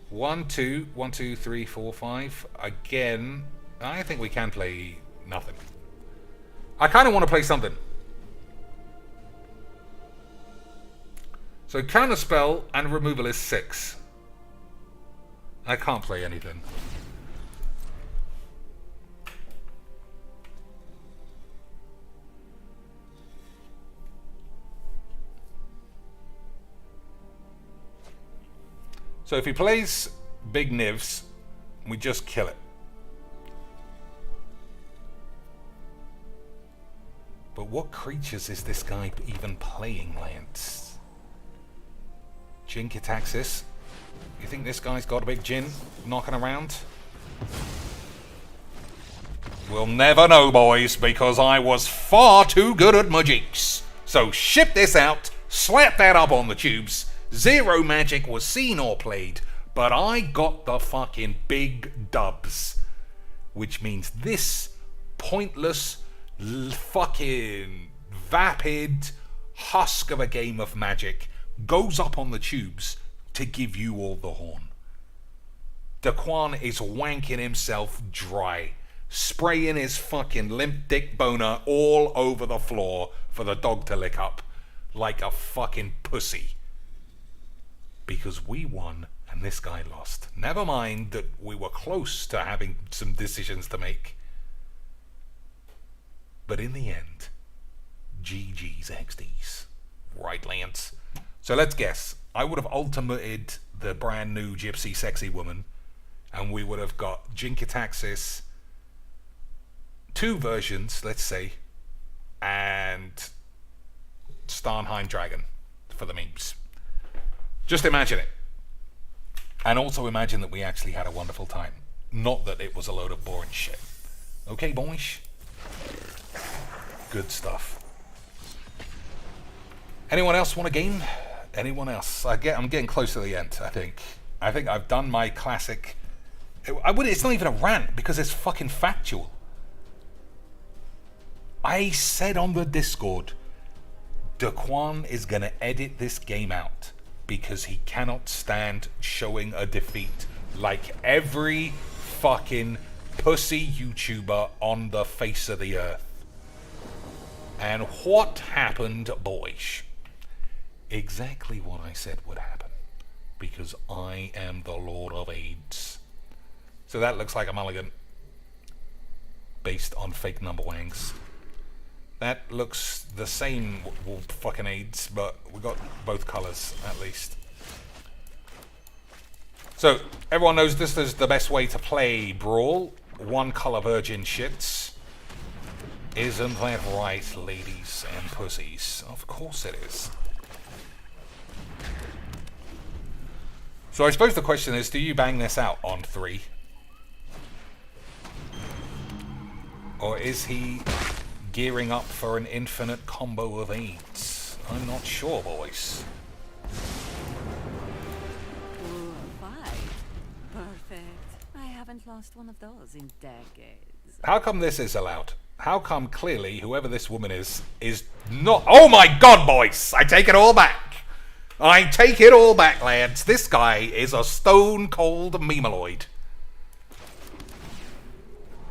1, 2, 1, 2, 3, 4, 5. Again, I think we can play nothing. I kind of want to play something. So counterspell and removal is 6. I can't play anything. So if he plays big nivs, we just kill it. But what creatures is this guy even playing, Lance? Jinkitaxis? You think this guy's got a big Jin knocking around? We'll never know, boys, because I was far too good at magics. So ship this out, slap that up on the tubes. 0 magic was seen or played, but I got the fucking big dubs. Which means this pointless, fucking vapid husk of a game of magic goes up on the tubes to give you all the horn. Daquan is wanking himself dry, spraying his fucking limp dick boner all over the floor for the dog to lick up like a fucking pussy. Because we won and this guy lost. Never mind that we were close to having some decisions to make. But in the end, GG's XDs. Right, Lance? So let's guess. I would have ultimated the brand new gypsy sexy woman, and we would have got Jinkitaxis, 2 versions, let's say, and Starnheim Dragon for the memes. Just imagine it. And also imagine that we actually had a wonderful time. Not that it was a load of boring shit. Okay, boys? Good stuff. Anyone else want a game? Anyone else? I'm getting close to the end, I think. I think I've done my classic... It's not even a rant, because it's fucking factual. I said on the Discord, Daquan is going to edit this game out. Because he cannot stand showing a defeat like every fucking pussy YouTuber on the face of the earth. And what happened, boys? Exactly what I said would happen. Because I am the Lord of AIDS. So that looks like a mulligan. Based on fake number wangs. That looks the same fucking AIDS, but we got both colours at least. So everyone knows this is the best way to play Brawl. 1 colour virgin shits. Isn't that right, ladies and pussies? Of course it is. So I suppose the question is, do you bang this out on 3? Or is he gearing up for an infinite combo of AIDS? I'm not sure, boys. 5. Perfect. I haven't lost one of those in decades. How come this is allowed? How come clearly whoever this woman is not... Oh my god, boys! I take it all back! I take it all back, lads. This guy is a stone-cold memeloid.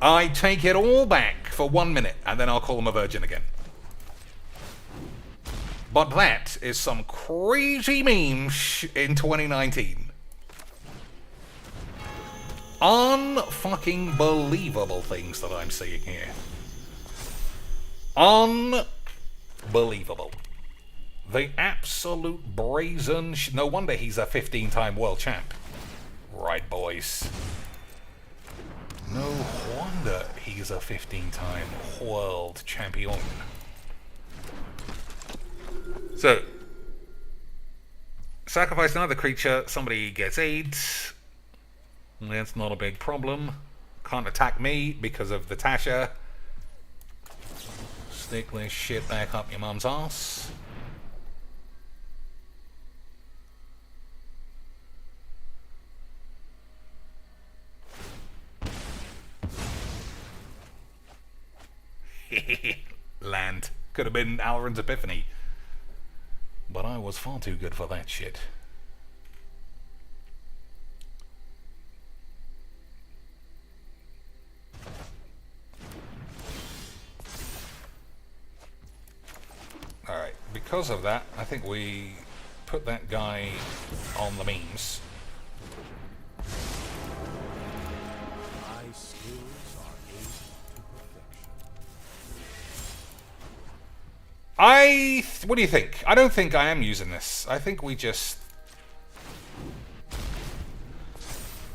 I take it all back for 1 minute, and then I'll call him a virgin again. But that is some crazy memes in 2019. Unfucking believable things that I'm seeing here. Unbelievable. The absolute brazen... no wonder he's a 15-time world champ. Right, boys. No wonder he's a 15-time world champion. So, sacrifice another creature, somebody gets AIDS. That's not a big problem. Can't attack me because of the Tasha. Stick this shit back up your mum's ass. Land. Could have been Alvarin's Epiphany. But I was far too good for that shit. Alright, because of that, I think we put that guy on the memes. My skills are aimed to perfection. What do you think? I don't think I am using this. I think we just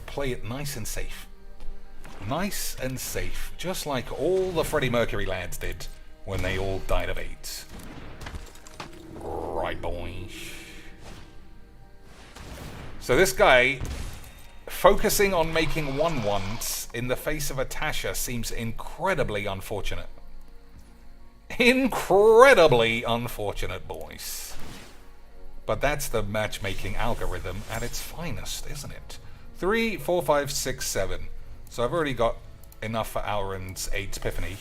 play it nice and safe. Nice and safe. Just like all the Freddie Mercury lads did when they all died of AIDS. Right, boys. So this guy, focusing on making 1/1s in the face of a Tasha seems incredibly unfortunate. Incredibly unfortunate, boys. But that's the matchmaking algorithm at its finest, isn't it? 3, 4, 5, 6, 7. So I've already got enough for Alvarin's AIDS Epiphany.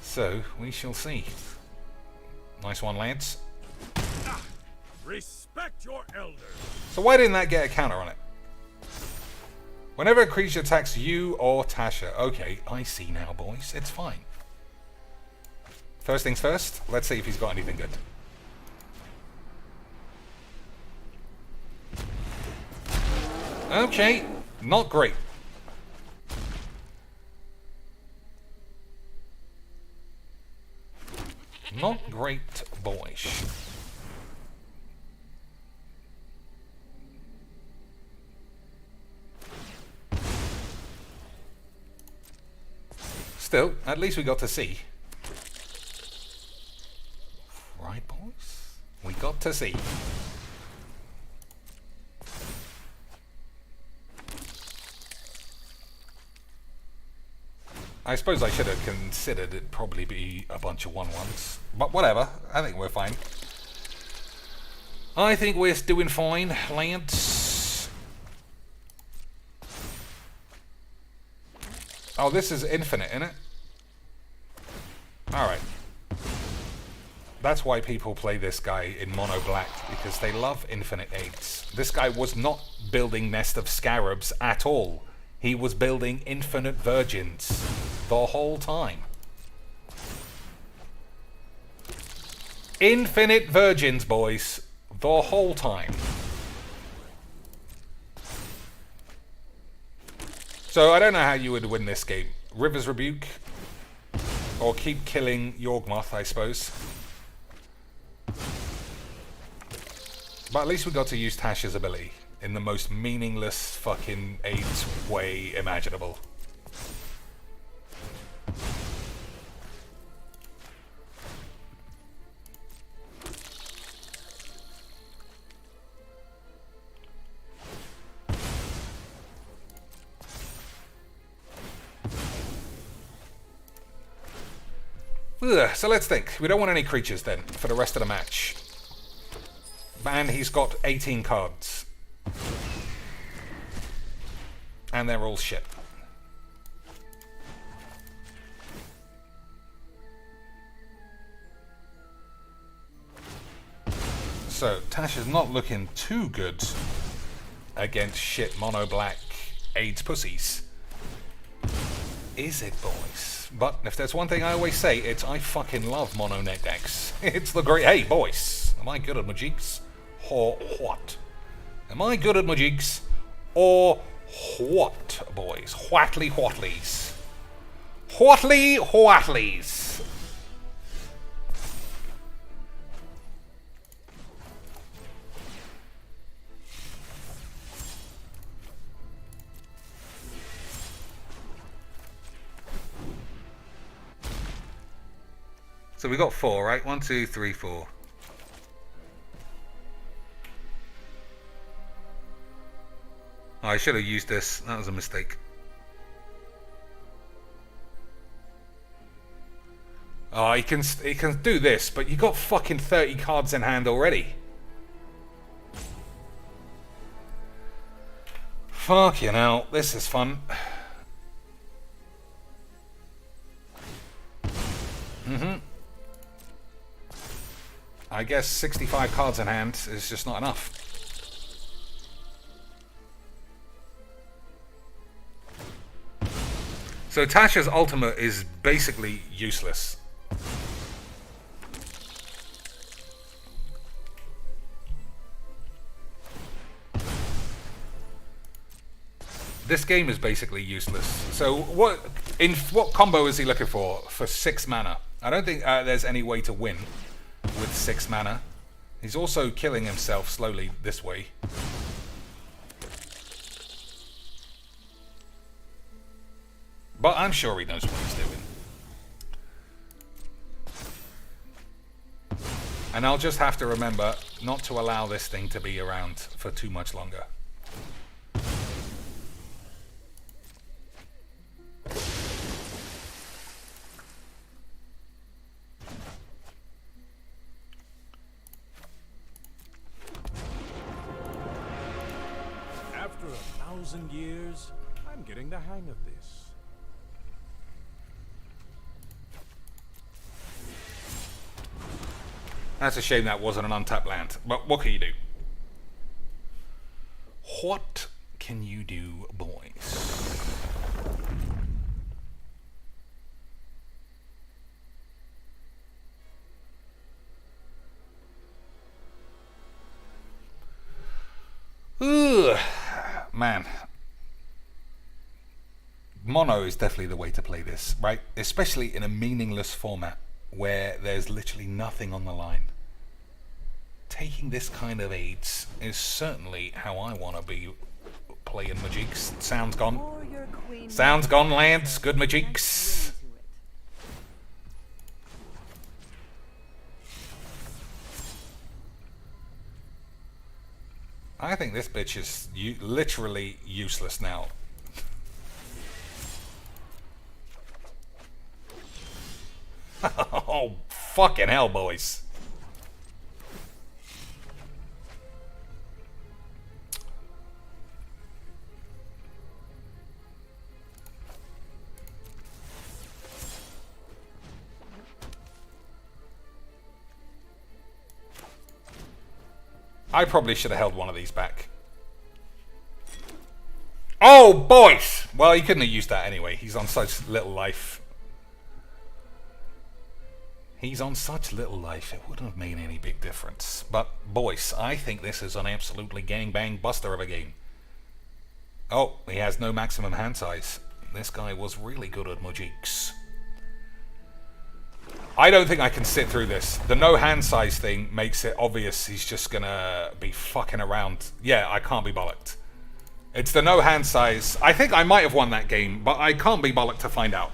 So we shall see. Nice one, lads. Respect your elders. So why didn't that get a counter on it? Whenever a creature attacks you or Tasha. Okay, I see now, boys. It's fine. First things first, let's see if he's got anything good. Okay, not great. Not great, boys. Still, at least we got to see. Right, boys? We got to see. I suppose I should have considered it'd probably be a bunch of 1/1s. But whatever, I think we're fine. I think we're doing fine, lads. Oh, this is infinite, isn't it? Alright. That's why people play this guy in mono black, because they love infinite AIDS. This guy was not building Nest of Scarabs at all. He was building infinite virgins the whole time. Infinite virgins, boys. The whole time. So I don't know how you would win this game. River's Rebuke. Or keep killing Yawgmoth, I suppose. But at least we got to use Tasha's ability in the most meaningless fucking AIDS way imaginable. Ugh, so let's think. We don't want any creatures then for the rest of the match. And he's got 18 cards. And they're all shit. So, Tasha's not looking too good against shit mono black AIDS pussies. Is it, boys? But if there's one thing I always say, it's I fucking love mono net decks. It's the great... Hey, boys, am I good at my jigs? Or what? Am I good at my jigs? Or what, boys? Whatley whatleys. Whatley whatleys. So we got 4, right? 1, 2, 3, 4. Oh, I should have used this. That was a mistake. Oh, he can do this, but you got fucking 30 cards in hand already. Fucking hell, this is fun. I guess 65 cards in hand is just not enough. So Tasha's ultimate is basically useless. This game is basically useless. So what combo is he looking for 6 mana? I don't think there's any way to win with 6 mana. He's also killing himself slowly this way. But I'm sure he knows what he's doing. And I'll just have to remember not to allow this thing to be around for too much longer. After 1,000 years, I'm getting the hang of this. That's a shame that wasn't an untapped land. But what can you do? What can you do, boys? Ugh, man. Mono is definitely the way to play this, right? Especially in a meaningless format where there's literally nothing on the line. Taking this kind of aids is certainly how I want to be playing Majiks. Sound's gone. Sound's gone, lads. Good Majiks. I think this bitch is literally useless now. Oh, fucking hell, boys. I probably should have held one of these back. Oh, boys! Well, he couldn't have used that anyway. He's on such little life. He's on such little life, it wouldn't have made any big difference. But, boys, I think this is an absolutely gangbang buster of a game. Oh, he has no maximum hand size. This guy was really good at Majiks. I don't think I can sit through this. The no hand size thing makes it obvious he's just gonna be fucking around. Yeah, I can't be bollocked. It's the no hand size. I think I might have won that game, but I can't be bollocked to find out.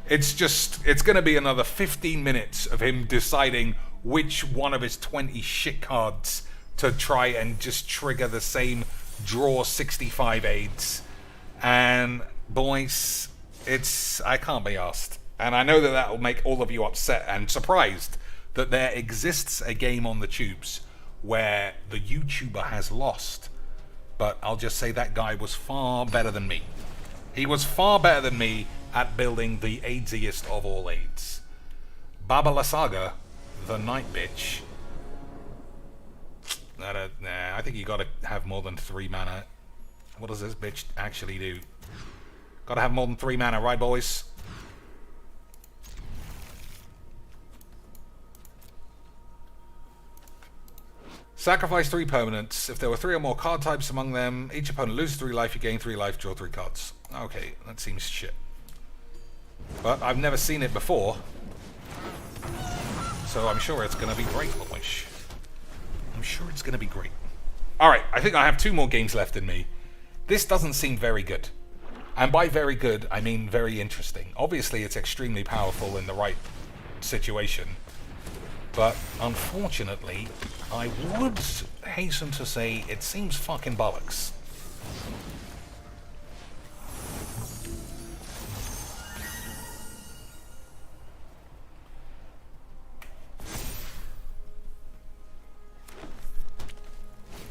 It's gonna be another 15 minutes of him deciding which one of his 20 shit cards to try and just trigger the same draw 65 aids. And boys, I can't be asked. And I know that will make all of you upset and surprised that there exists a game on the tubes where the YouTuber has lost. But I'll just say that guy was far better than me. He was far better than me at building the aidsiest of all aids. Baba La Saga, the Night Bitch. Nah, I think you gotta have more than 3 mana. What does this bitch actually do? Gotta have more than 3 mana, right, boys? Sacrifice 3 permanents. If there were 3 or more card types among them, each opponent loses 3 life, you gain 3 life, draw 3 cards. Okay, that seems shit. But I've never seen it before. So I'm sure it's going to be great, boys. I'm sure it's going to be great. Alright, I think I have 2 more games left in me. This doesn't seem very good. And by very good, I mean very interesting. Obviously, it's extremely powerful in the right situation. But unfortunately, I would hasten to say it seems fucking bollocks.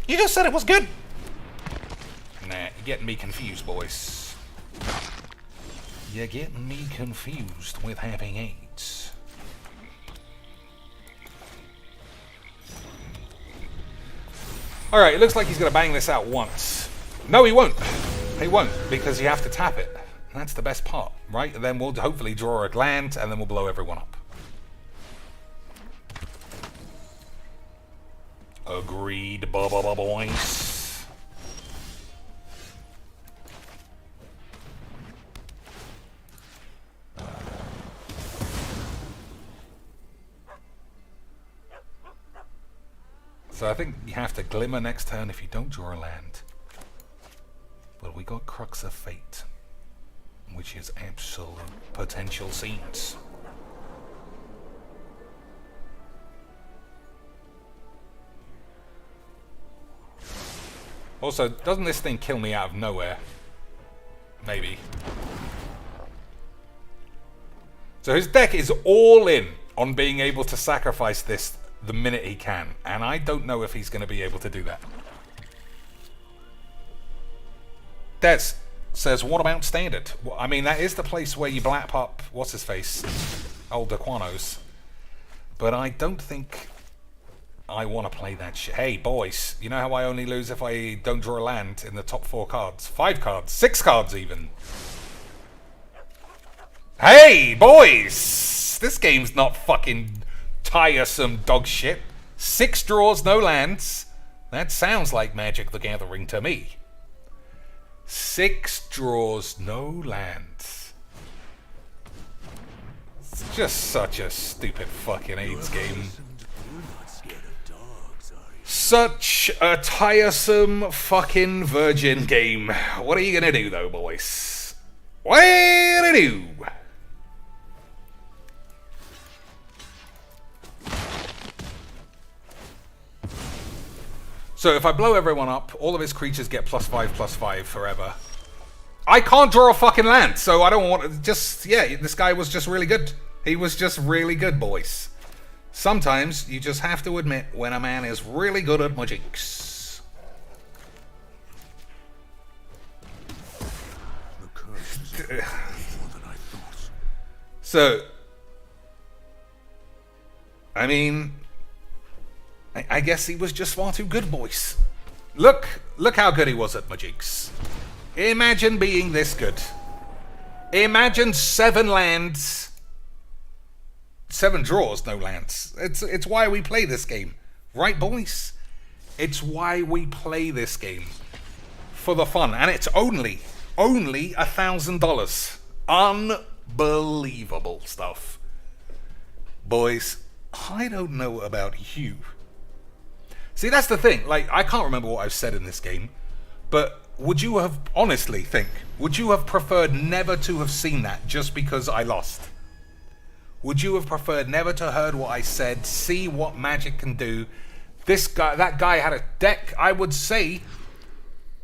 You just said it was good. Nah, you're getting me confused, boys. You're getting me confused with having AIDS. Alright, it looks like he's going to bang this out once. No, he won't. He won't, because you have to tap it. That's the best part, right? And then we'll hopefully draw a land, and then we'll blow everyone up. Agreed, boys. So I think you have to glimmer next turn if you don't draw a land. But we got Crux of Fate, which is absolute potential scenes. Also, doesn't this thing kill me out of nowhere? Maybe. So his deck is all in on being able to sacrifice this the minute he can, and I don't know if he's going to be able to do that. Des says, what about standard? Well, I mean, that is the place where you blap up, what's his face, old Daquanos. But I don't think I want to play that shit. Hey, boys, you know how I only lose if I don't draw a land in the top 4 cards? 5 cards, 6 cards even. Hey, boys! This game's not fucking tiresome dog shit. 6 draws, no lands. That sounds like Magic the Gathering to me. 6 draws, no lands. It's just such a stupid fucking AIDS game. Such a tiresome fucking virgin game. What are you gonna do though, boys? What are you gonna do? So if I blow everyone up, all of his creatures get +5/+5 forever. I can't draw a fucking land, so I don't want to just... Yeah, this guy was just really good. He was just really good, boys. Sometimes you just have to admit when a man is really good at magics. So, I mean, I guess he was just far too good, boys. Look how good he was at magics. Imagine being this good. Imagine 7 lands. 7 draws, no lands. It's why we play this game. Right, boys? It's why we play this game. For the fun. And it's only $1,000. Unbelievable stuff. Boys, I don't know about you. See, that's the thing. Like, I can't remember what I've said in this game. But would you have, honestly think, would you have preferred never to have seen that just because I lost? Would you have preferred never to heard what I said, see what Magic can do? That guy had a deck, I would say,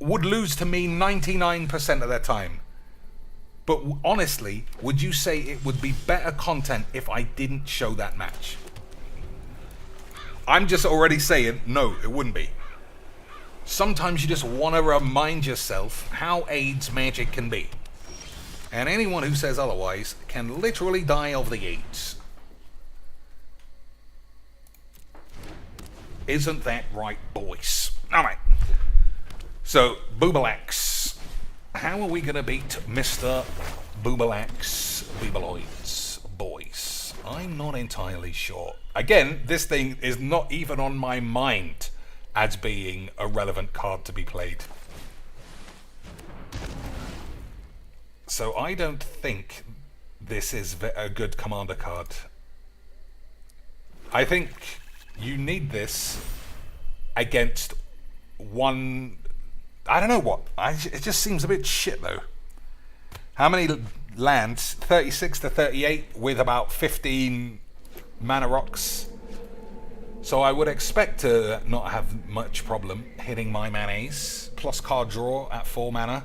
would lose to me 99% of the time. But honestly, would you say it would be better content if I didn't show that match? I'm just already saying, no, it wouldn't be. Sometimes you just want to remind yourself how AIDS Magic can be. And anyone who says otherwise can literally die of the AIDS. Isn't that right, boys? Alright. So, Boobalax. How are we going to beat Mr. Boobalax Beebaloids, boys? I'm not entirely sure. Again, this thing is not even on my mind as being a relevant card to be played. So I don't think this is a good commander card. I think you need this against one... I don't know what. It just seems a bit shit though. How many lands? 36 to 38 with about 15 mana rocks. So I would expect to not have much problem hitting my mayonnaise. Plus card draw at 4 mana.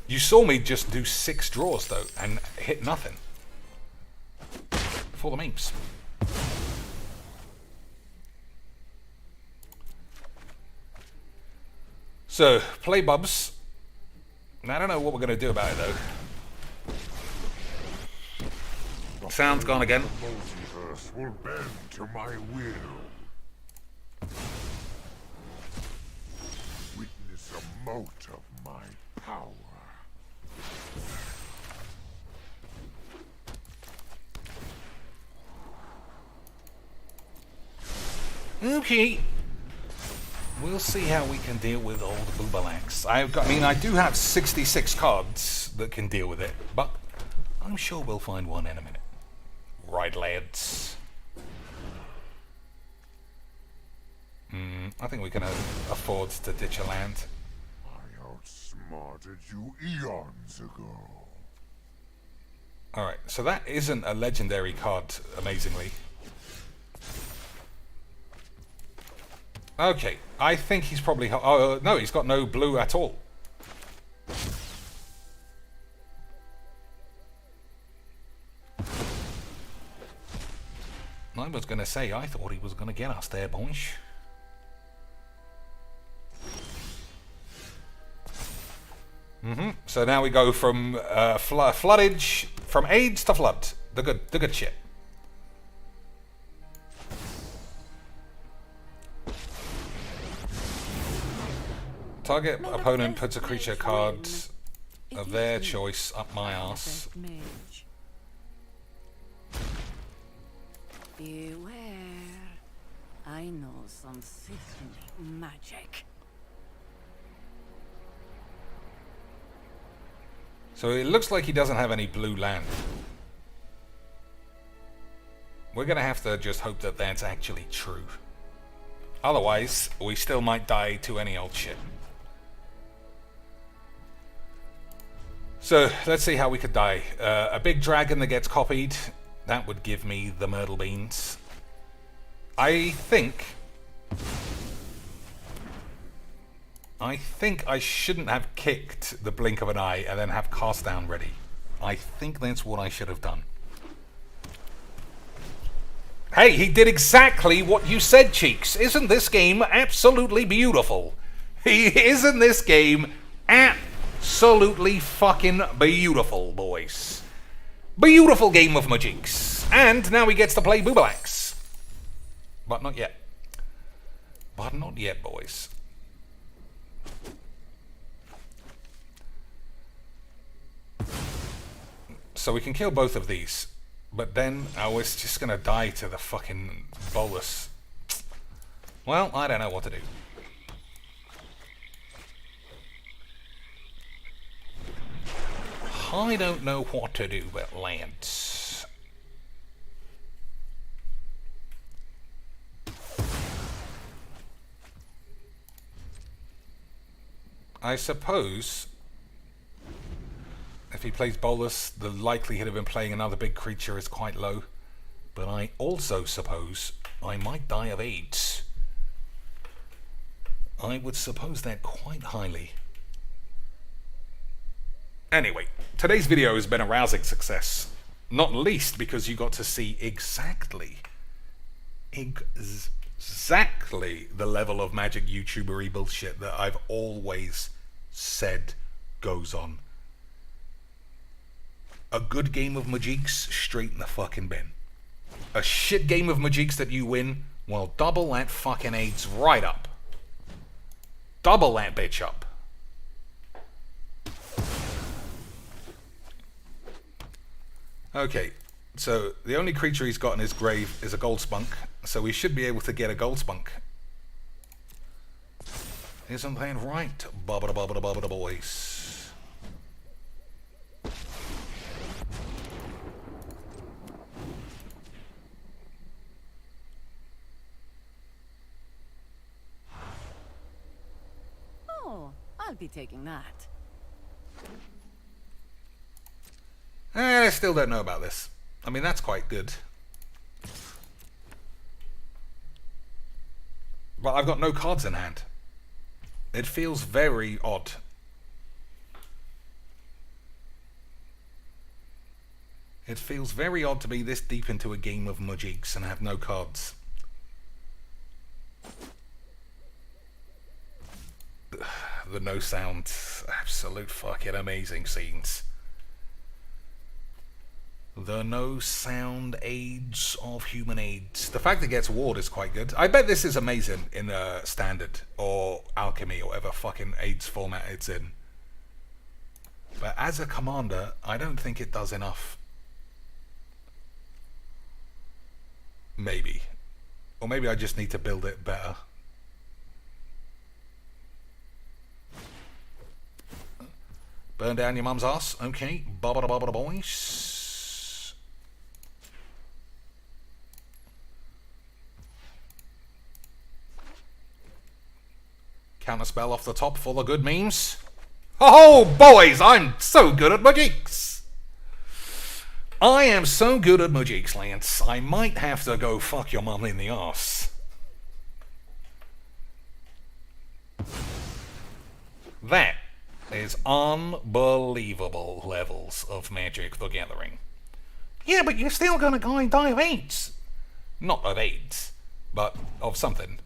You saw me just do 6 draws though and hit nothing. For the memes. So, play Bubs. I don't know what we're going to do about it though. Sound's gone again. The multiverse will bend to my will. Witness a mote of my power. Okay. We'll see how we can deal with old Boobalax. I do have 66 cards that can deal with it, but I'm sure we'll find one in a minute. Right, lads. I think we can afford to ditch a land. I outsmarted you eons ago. Alright, so that isn't a legendary card, amazingly. Okay, I think he's probably... Oh, no, he's got no blue at all. I was going to say, I thought he was going to get us there, boys. So now we go from floodage, from AIDS to flood. The good shit. Target opponent puts a creature card of their choice up my ass. Beware. I know some sickening magic. So it looks like he doesn't have any blue land. We're gonna have to just hope that that's actually true. Otherwise, we still might die to any old shit. So, let's see how we could die. A big dragon that gets copied, that would give me the Myrtle Beans. I think I shouldn't have kicked the blink of an eye and then have cast down ready. I think that's what I should have done. Hey, he did exactly what you said, Cheeks. Isn't this game absolutely beautiful? Isn't this game absolutely fucking beautiful, boys? Beautiful game of Magics. And now he gets to play Boobalax. But not yet. But not yet, boys. So we can kill both of these. But then I was just gonna die to the fucking bolus. Well, I don't know what to do. I don't know what to do with lands. I suppose if he plays bolus, the likelihood of him playing another big creature is quite low. But I also suppose I might die of AIDS. I would suppose that quite highly. Anyway, today's video has been a rousing success. Not least because you got to see exactly the level of Magic YouTubery bullshit that I've always said goes on. A good game of Magics, straight in the fucking bin. A shit game of Magics that you win, well, double that fucking AIDS right up. Double that bitch up. Okay, so the only creature he's got in his grave is a gold spunk, so we should be able to get a gold spunk. Isn't that right, bubba boys? Oh, I'll be taking that. I still don't know about this. I mean, that's quite good. But I've got no cards in hand. It feels very odd. It feels very odd to be this deep into a game of Mujiks and have no cards. The no sound, absolute fucking amazing scenes. The no sound aids of human aids. The fact it gets ward is quite good. I bet this is amazing in standard or alchemy or whatever fucking aids format it's in. But as a commander, I don't think it does enough. Maybe. Or maybe I just need to build it better. Burn down your mum's ass. Okay. Baba boys. Counter spell off the top for the good memes. Oh, boys, I'm so good at Mujiks. I am so good at Mujiks, Lance. I might have to go fuck your mum in the arse. That is unbelievable levels of Magic the Gathering. Yeah, but you're still gonna go and die of AIDS. Not of AIDS, but of something.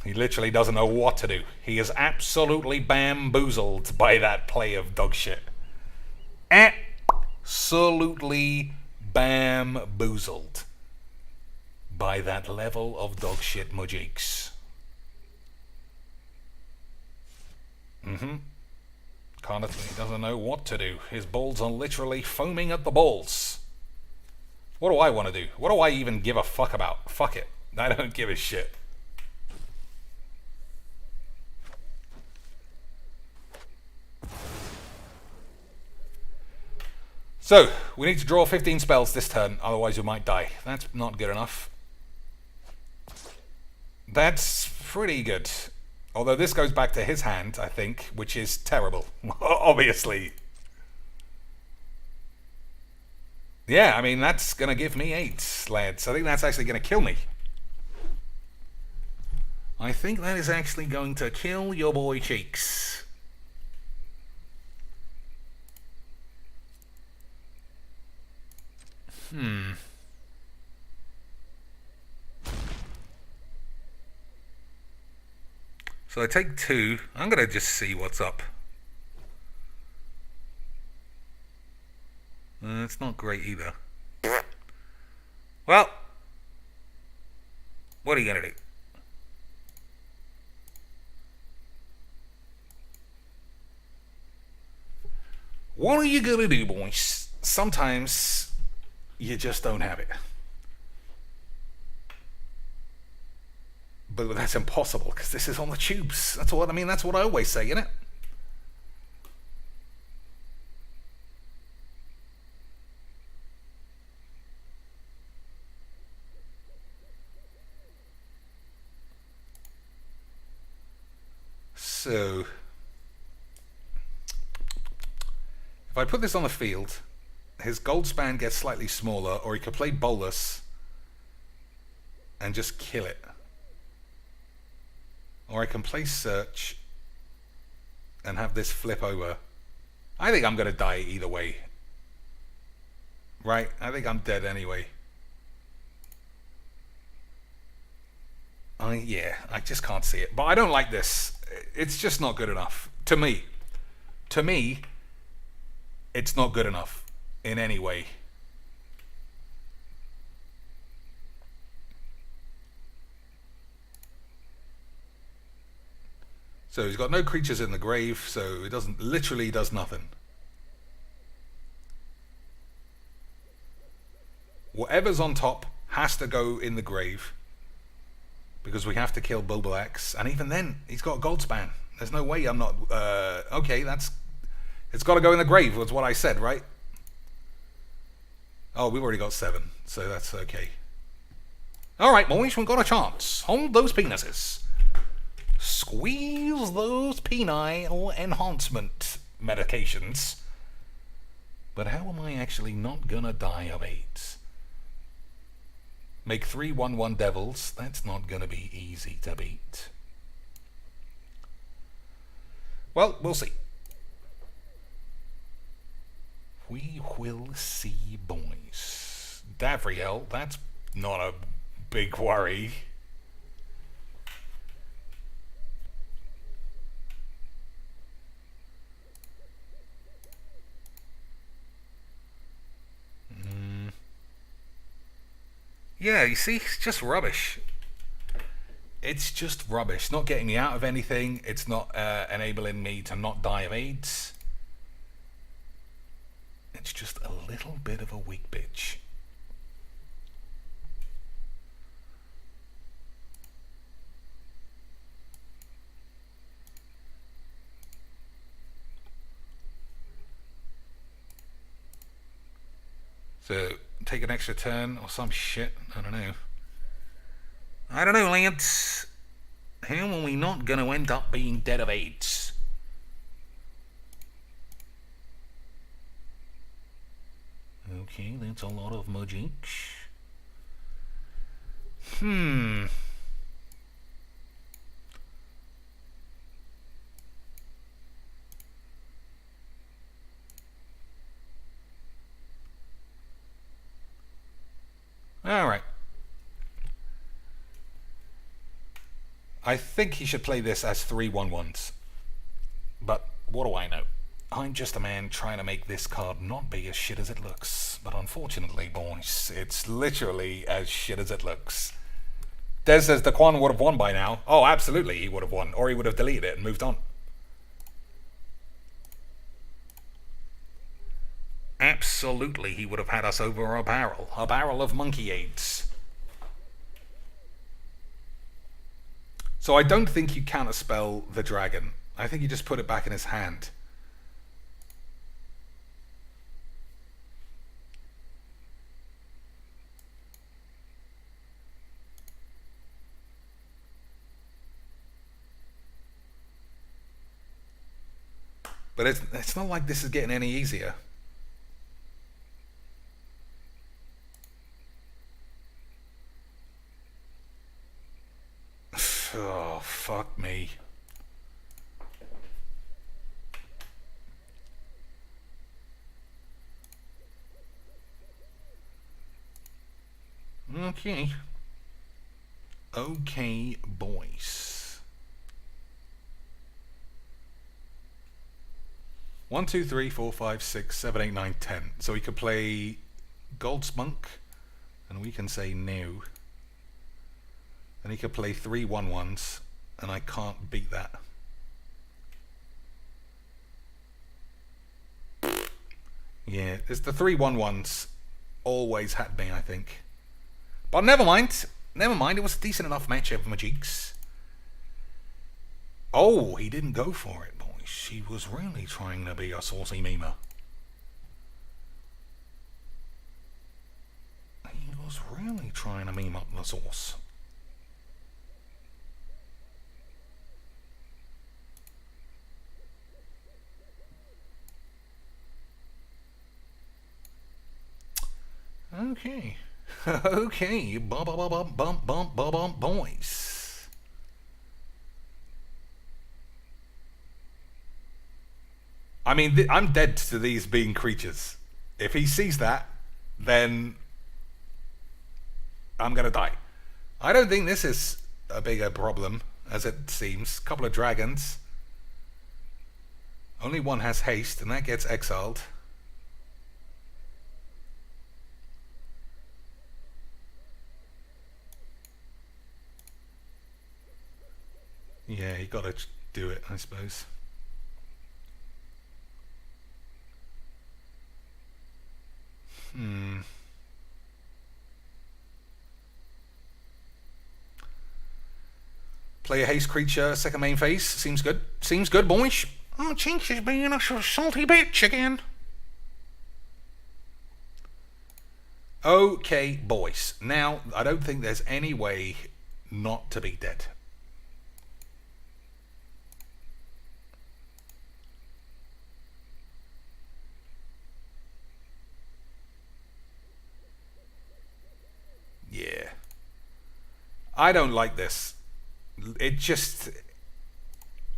He literally doesn't know what to do. He is absolutely bamboozled by that play of dog shit. Absolutely bamboozled by that level of dog shit Mujiks. He doesn't know what to do. His balls are literally foaming at the balls. What do I want to do? What do I even give a fuck about? Fuck it. I don't give a shit. So, we need to draw 15 spells this turn, otherwise we might die. That's not good enough. That's pretty good. Although this goes back to his hand, I think, which is terrible. Obviously. Yeah, I mean, that's going to give me 8, lads. I think that's actually going to kill me. I think that is actually going to kill your boy Cheeks. So I take 2. I'm going to just see what's up. It's not great either. Well, what are you going to do? What are you going to do, boys? Sometimes you just don't have it. But that's impossible because this is on the tubes. That's what I mean. That's what I always say, innit? So, if I put this on the field, his gold span gets slightly smaller, or he could play Bolus and just kill it. Or I can play Search and have this flip over. I think I'm going to die either way. Right? I think I'm dead anyway. Yeah, I just can't see it. But I don't like this. It's just not good enough. To me. To me, it's not good enough in any way. So he's got no creatures in the grave, so it literally does nothing. Whatever's on top has to go in the grave, because we have to kill Bulbulax, and even then, he's got a gold span. There's no way I'm not... okay, it's got to go in the grave, was what I said, right? Oh, we've already got 7, so that's okay. Alright, boys, we've got a chance. Hold those penises. Squeeze those penile enhancement medications. But how am I actually not gonna die of AIDS? Make 3/1/1 devils. That's not going to be easy to beat. Well, we'll see. We will see, boys. Davriel, that's not a big worry. Yeah, you see, it's just rubbish. It's just rubbish. Not getting me out of anything. It's not enabling me to not die of AIDS. It's just a little bit of a weak bitch. So, take an extra turn or some shit. I don't know. I don't know, lads. How are we not going to end up being dead of AIDS? Okay, that's a lot of magics. Alright. I think he should play this as 3/1/1s. But what do I know? I'm just a man trying to make this card not be as shit as it looks. But unfortunately, boys, it's literally as shit as it looks. Des says the Quan would have won by now. Oh, absolutely he would have won. Or he would have deleted it and moved on. Absolutely he would have had us over a barrel. A barrel of monkey AIDS. So I don't think you counterspell the dragon. I think you just put it back in his hand. But it's not like this is getting any easier. Oh, fuck me. Okay. Okay, boys. 1, 2, 3, 4, 5, 6, 7, 8, 9, 10. So we could play Gold Spunk, and we can say no. And he could play 3/1/1s, and I can't beat that. Yeah, it's the 3/1/1s always had me, I think. But never mind. Never mind, it was a decent enough matchup for Majiks. Oh, he didn't go for it, boys. He was really trying to be a saucy memer. He was really trying to meme up the sauce. Okay. Okay, bump, boys. I mean, I'm dead to these being creatures. If he sees that, then I'm gonna die. I don't think this is a bigger problem as it seems. Couple of dragons. Only one has haste, and that gets exiled. Yeah, you gotta do it, I suppose. Play a haste creature, second main phase. Seems good. Seems good, boys. Oh, Chinks is being a salty bitch again. Okay, boys. Now, I don't think there's any way not to be dead. Yeah. I don't like this. It just...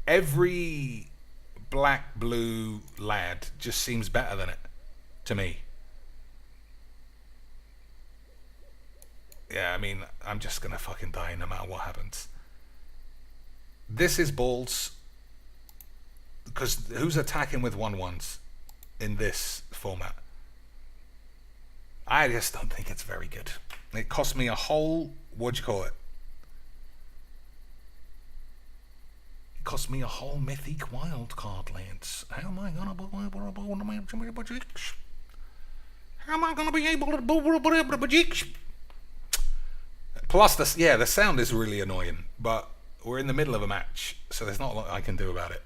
Every black-blue lad just seems better than it. To me. Yeah, I mean, I'm just gonna fucking die no matter what happens. This is balls. Because who's attacking with 1/1s in this format? I just don't think it's very good. It cost me a whole... What'd you call it? It cost me a whole mythic wild card, lads. How am I gonna be able to Plus, the sound is really annoying, but we're in the middle of a match, so there's not a lot I can do about it.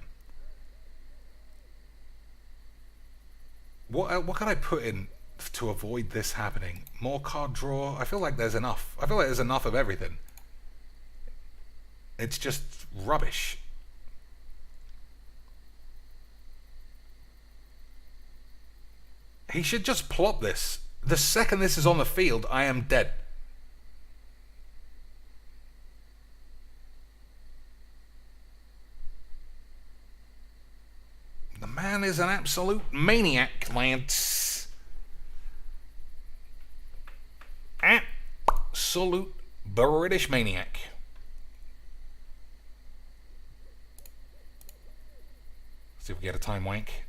What can I put in to avoid this happening? More card draw? I feel like there's enough. I feel like there's enough of everything. It's just rubbish. He should just plop this. The second this is on the field, I am dead. The man is an absolute maniac, Lance. Absolute British maniac. See if we get a time wank.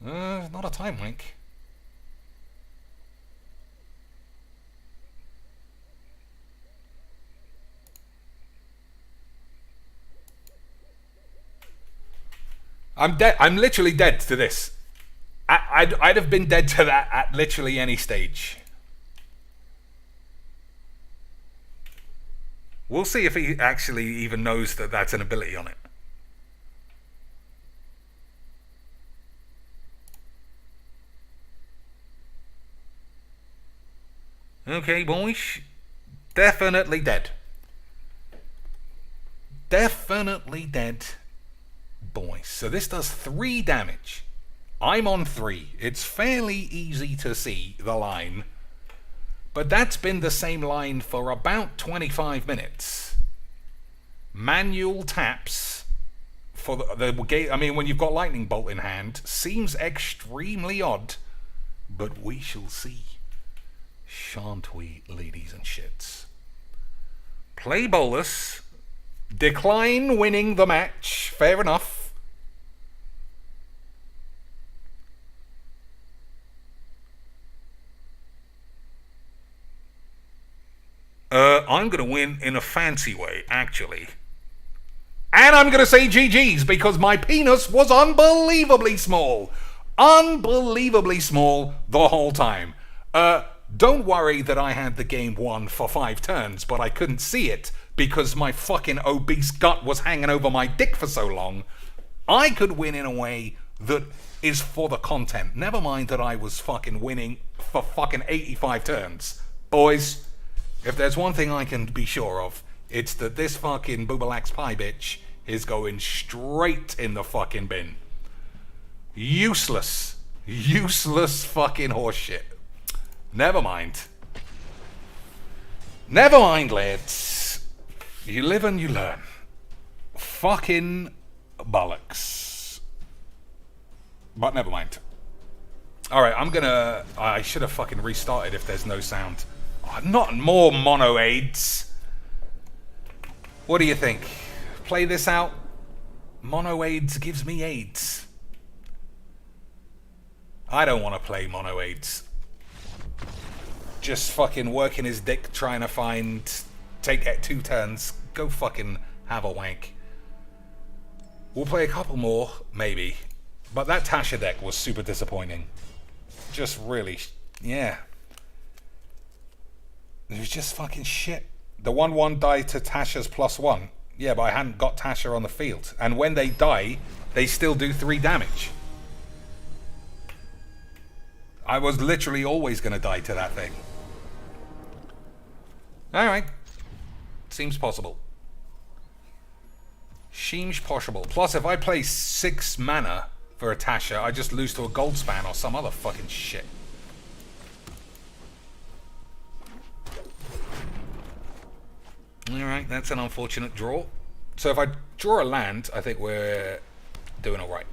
Not a time wank. I'm dead. I'm literally dead to this. I'd have been dead to that at literally any stage. We'll see if he actually even knows that that's an ability on it. Okay, boys. Definitely dead. Definitely dead. Boys. So this does 3 damage. I'm on 3. It's fairly easy to see the line. But that's been the same line for about 25 minutes. Manual taps for the gate. I mean, when you've got Lightning Bolt in hand, seems extremely odd. But we shall see. Shan't we, ladies and shits? Play bolus. Decline winning the match. Fair enough. I'm going to win in a fancy way, actually. And I'm going to say GG's because my penis was unbelievably small. Unbelievably small the whole time. Don't worry that I had the game won for 5 turns, but I couldn't see it because my fucking obese gut was hanging over my dick for so long. I could win in a way that is for the content. Never mind that I was fucking winning for fucking 85 turns. Boys, if there's one thing I can be sure of, it's that this fucking Boobalax Pie bitch is going straight in the fucking bin. Useless. Useless fucking horseshit. Never mind. Never mind, lads. You live and you learn. Fucking bollocks. But never mind. Alright, I should have fucking restarted if there's no sound. Oh, not more mono aids. What do you think? Play this out? Mono aids gives me AIDS. I don't want to play mono aids. Just fucking working his dick trying to take 2 turns. Go fucking have a wank. We'll play a couple more, maybe. But that Tasha deck was super disappointing. Just really, yeah. It was just fucking shit. The 1/1 died to Tasha's +1. Yeah, but I hadn't got Tasha on the field. And when they die, they still do 3 damage. I was literally always going to die to that thing. Alright. Seems possible. Seems possible. Plus, if I play 6 mana for a Tasha, I just lose to a gold span or some other fucking shit. Alright, that's an unfortunate draw. So if I draw a land, I think we're doing alright.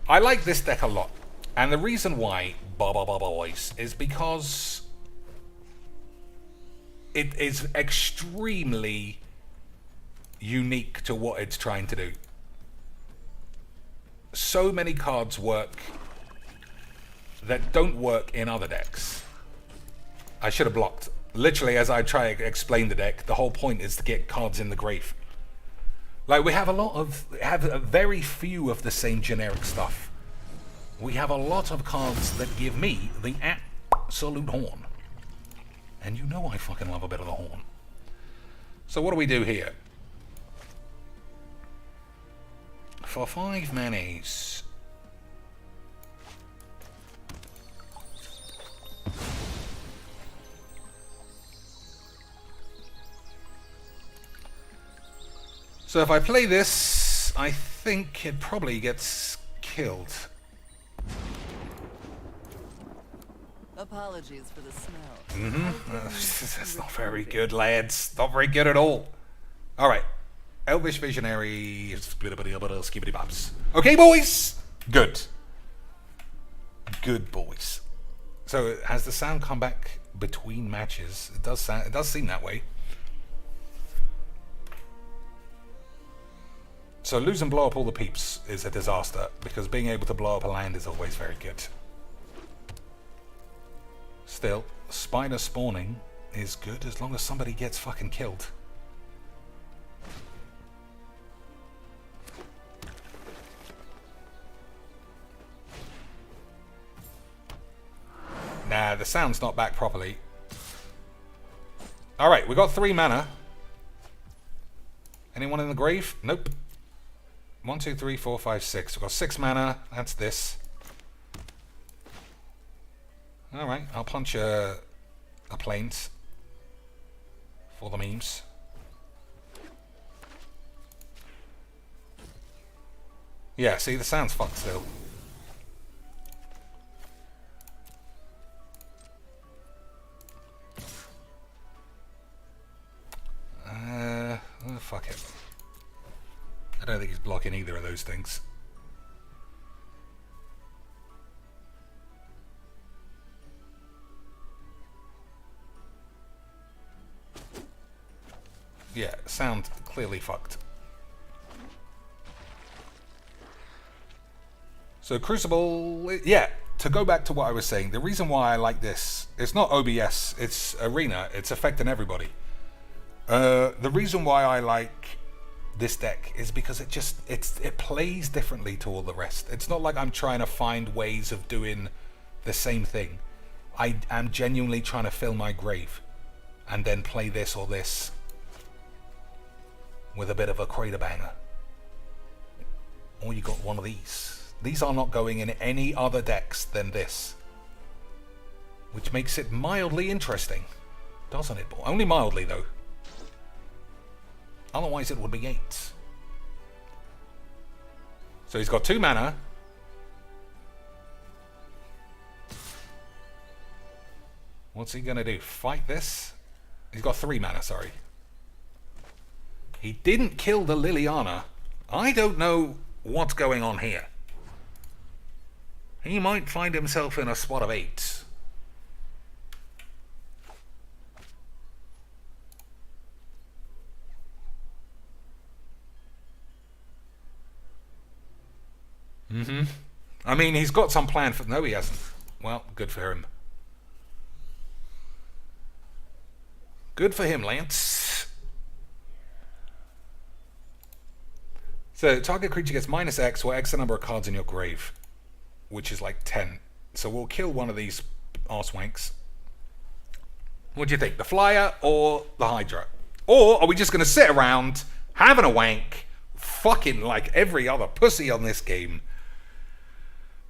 I like this deck a lot. And the reason why, boys, is because it is extremely unique to what it's trying to do. So many cards work that don't work in other decks. I should have blocked. Literally, as I try to explain the deck, the whole point is to get cards in the grave. Like, we have very few of the same generic stuff. We have a lot of cards that give me the absolute horn. And you know I fucking love a bit of the horn. So what do we do here? For 5 manas. So if I play this, I think it probably gets killed. Apologies for the smell. That's not very good, lads. Not very good at all. Alright. Elvish Visionary. Okay, boys. Good. Good, boys. So, has the sound come back between matches? It does seem that way. So, lose and blow up all the peeps is a disaster, because being able to blow up a land is always very good. Still, spider spawning is good as long as somebody gets fucking killed. Nah, the sound's not back properly. Alright, we got 3 mana. Anyone in the grave? Nope. 1, 2, 3, 4, 5, 6. We've got 6 mana. That's this. Alright, I'll punch a plains for the memes. Yeah, see, the sound's fucked still. Fuck it. I don't think he's blocking either of those things. Yeah, sound clearly fucked. So Crucible, yeah, to go back to what I was saying, the reason why I like this, it's not OBS, it's Arena, it's affecting everybody. The reason why I like this deck is because it plays differently to all the rest. It's not like I'm trying to find ways of doing the same thing. I am genuinely trying to fill my grave and then play this or this with a bit of a crater banger. Or you got one of these. These are not going in any other decks than this, which makes it mildly interesting, doesn't it? Only mildly though. Otherwise it would be 8. So he's got 2 mana. What's he gonna do? Fight this? He's got 3 mana, sorry. He didn't kill the Liliana. I don't know what's going on here. He might find himself in a spot of 8. I mean, he's got some plan for... No, he hasn't. Well, good for him. Good for him, Lance. So, target creature gets -X or X the number of cards in your grave, which is like 10. So we'll kill one of these arsewanks. What do you think? The Flyer or the Hydra? Or are we just going to sit around having a wank, fucking like every other pussy on this game?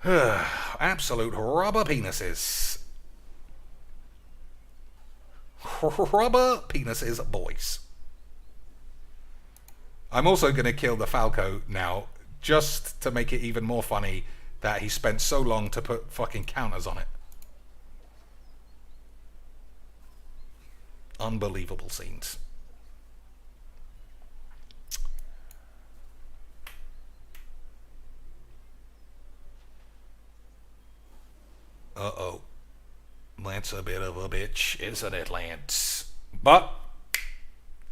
Absolute rubber penises. Rubber penises, boys. I'm also going to kill the Falco now, just to make it even more funny that he spent so long to put fucking counters on it. Unbelievable scenes. Uh-oh. That's a bit of a bitch, isn't it, Lance? But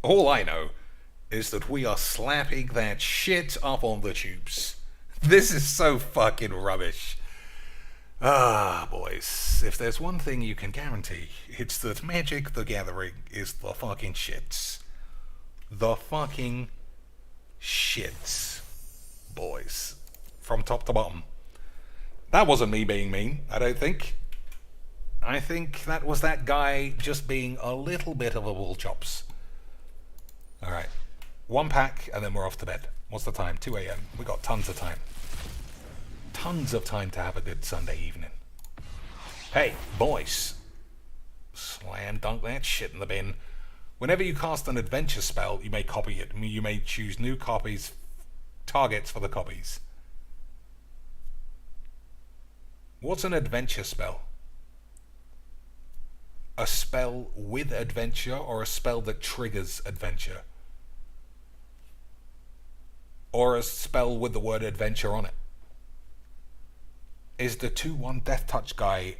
all I know is that we are slapping that shit up on the tubes. This is so fucking rubbish. Ah, boys, if there's one thing you can guarantee, it's that Magic the Gathering is the fucking shits. The fucking shits, boys. From top to bottom. That wasn't me being mean, I don't think. I think that was that guy just being a little bit of a wool chops. Alright. One pack, and then we're off to bed. What's the time? 2 a.m. We got tons of time. Tons of time to have a good Sunday evening. Hey, boys. Slam dunk that shit in the bin. Whenever you cast an adventure spell, you may copy it. You may choose new copies, targets for the copies. What's an adventure spell? A spell with adventure, or a spell that triggers adventure? Or a spell with the word adventure on it? Is the 2/1 Death Touch guy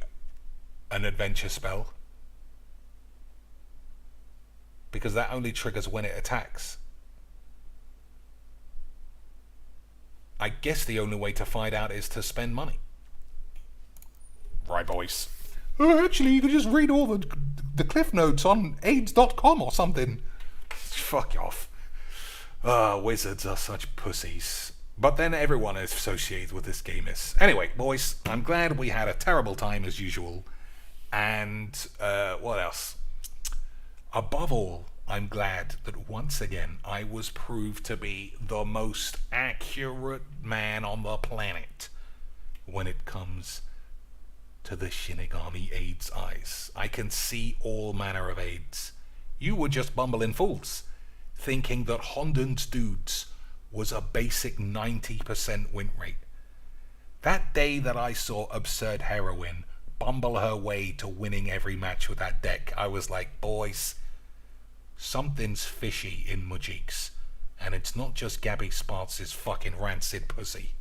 an adventure spell? Because that only triggers when it attacks. I guess the only way to find out is to spend money. Right, boys. Actually, you could just read all the cliff notes on AIDS.com or something. Fuck off. Wizards are such pussies. But then everyone associated with this game is. Anyway, boys, I'm glad we had a terrible time as usual. And, what else? Above all, I'm glad that once again I was proved to be the most accurate man on the planet when it comes to the Shinigami AIDS eyes. I can see all manner of AIDS. You were just bumbling fools, thinking that Honden's Dudes was a basic 90% win rate. That day that I saw Absurd Heroine bumble her way to winning every match with that deck, I was like, boys, something's fishy in Majik's, and it's not just Gabby Sparks' fucking rancid pussy.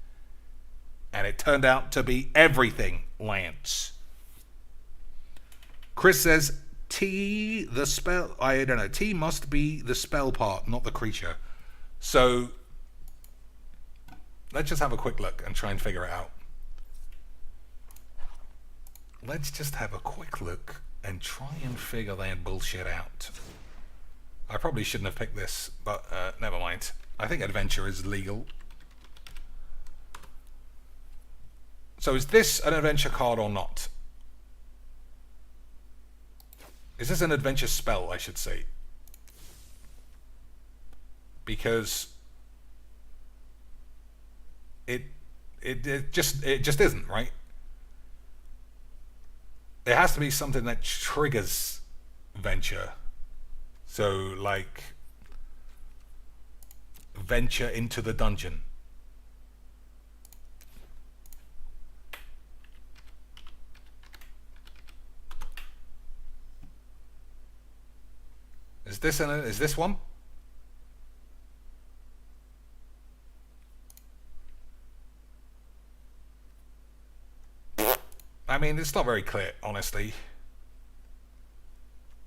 And it turned out to be everything, Lance. Chris says, T, the spell, I don't know, T must be the spell part, not the creature. So, let's just have a quick look and try and figure it out. Let's just have a quick look and try and figure that bullshit out. I probably shouldn't have picked this, but never mind. I think adventure is legal. So is this an adventure card or not? Is this an adventure spell, I should say? Because it just isn't, right? It has to be something that triggers venture. So, like, venture into the dungeon. Is this one? I mean, it's not very clear, honestly.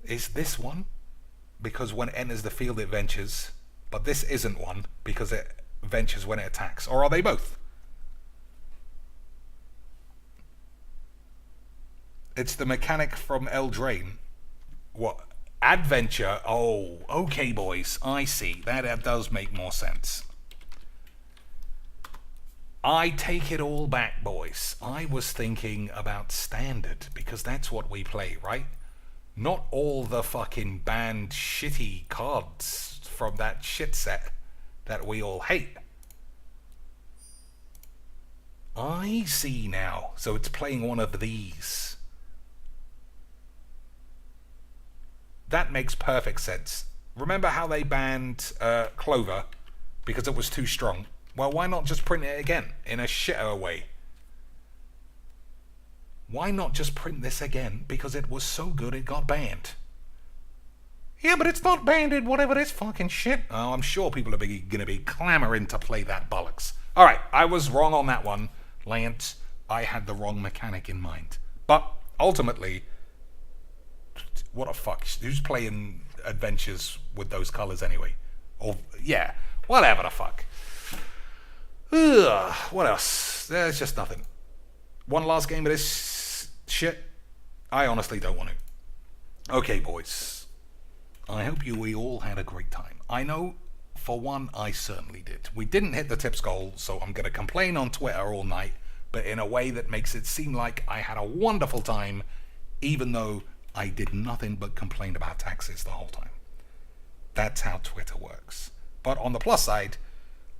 Is this one? Because when it enters the field, it ventures. But this isn't one, because it ventures when it attacks. Or are they both? It's the mechanic from Eldraine. What? Adventure? Oh, okay, boys. I see. That does make more sense. I take it all back, boys. I was thinking about standard, because that's what we play, right? Not all the fucking banned shitty cards from that shit set that we all hate. I see now. So it's playing one of these. That makes perfect sense. Remember how they banned Clover because it was too strong? Well, why not just print it again in a shitter way? Why not just print this again? Because it was so good it got banned. Yeah, but it's not banned, whatever this fucking shit. Oh, I'm sure people are going to be clamoring to play that bollocks. Alright, I was wrong on that one, Lance. I had the wrong mechanic in mind. But ultimately, what a fuck. Who's playing adventures with those colours anyway? Or, yeah, whatever the fuck. Ugh, what else? There's just nothing. One last game of this shit? I honestly don't want to. Okay, boys. I hope we all had a great time. I know, for one, I certainly did. We didn't hit the tips goal, so I'm going to complain on Twitter all night, but in a way that makes it seem like I had a wonderful time, even though I did nothing but complain about taxes the whole time. That's how Twitter works. But on the plus side,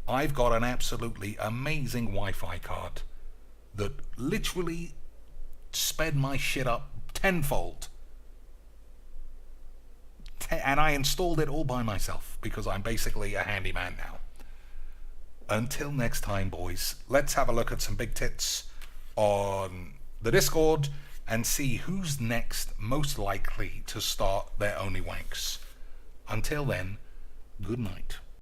I've got an absolutely amazing Wi-Fi card that literally sped my shit up tenfold. And I installed it all by myself because I'm basically a handyman now. Until next time, boys, let's have a look at some big tits on the Discord and see who's next most likely to start their Only Wanks. Until then, good night.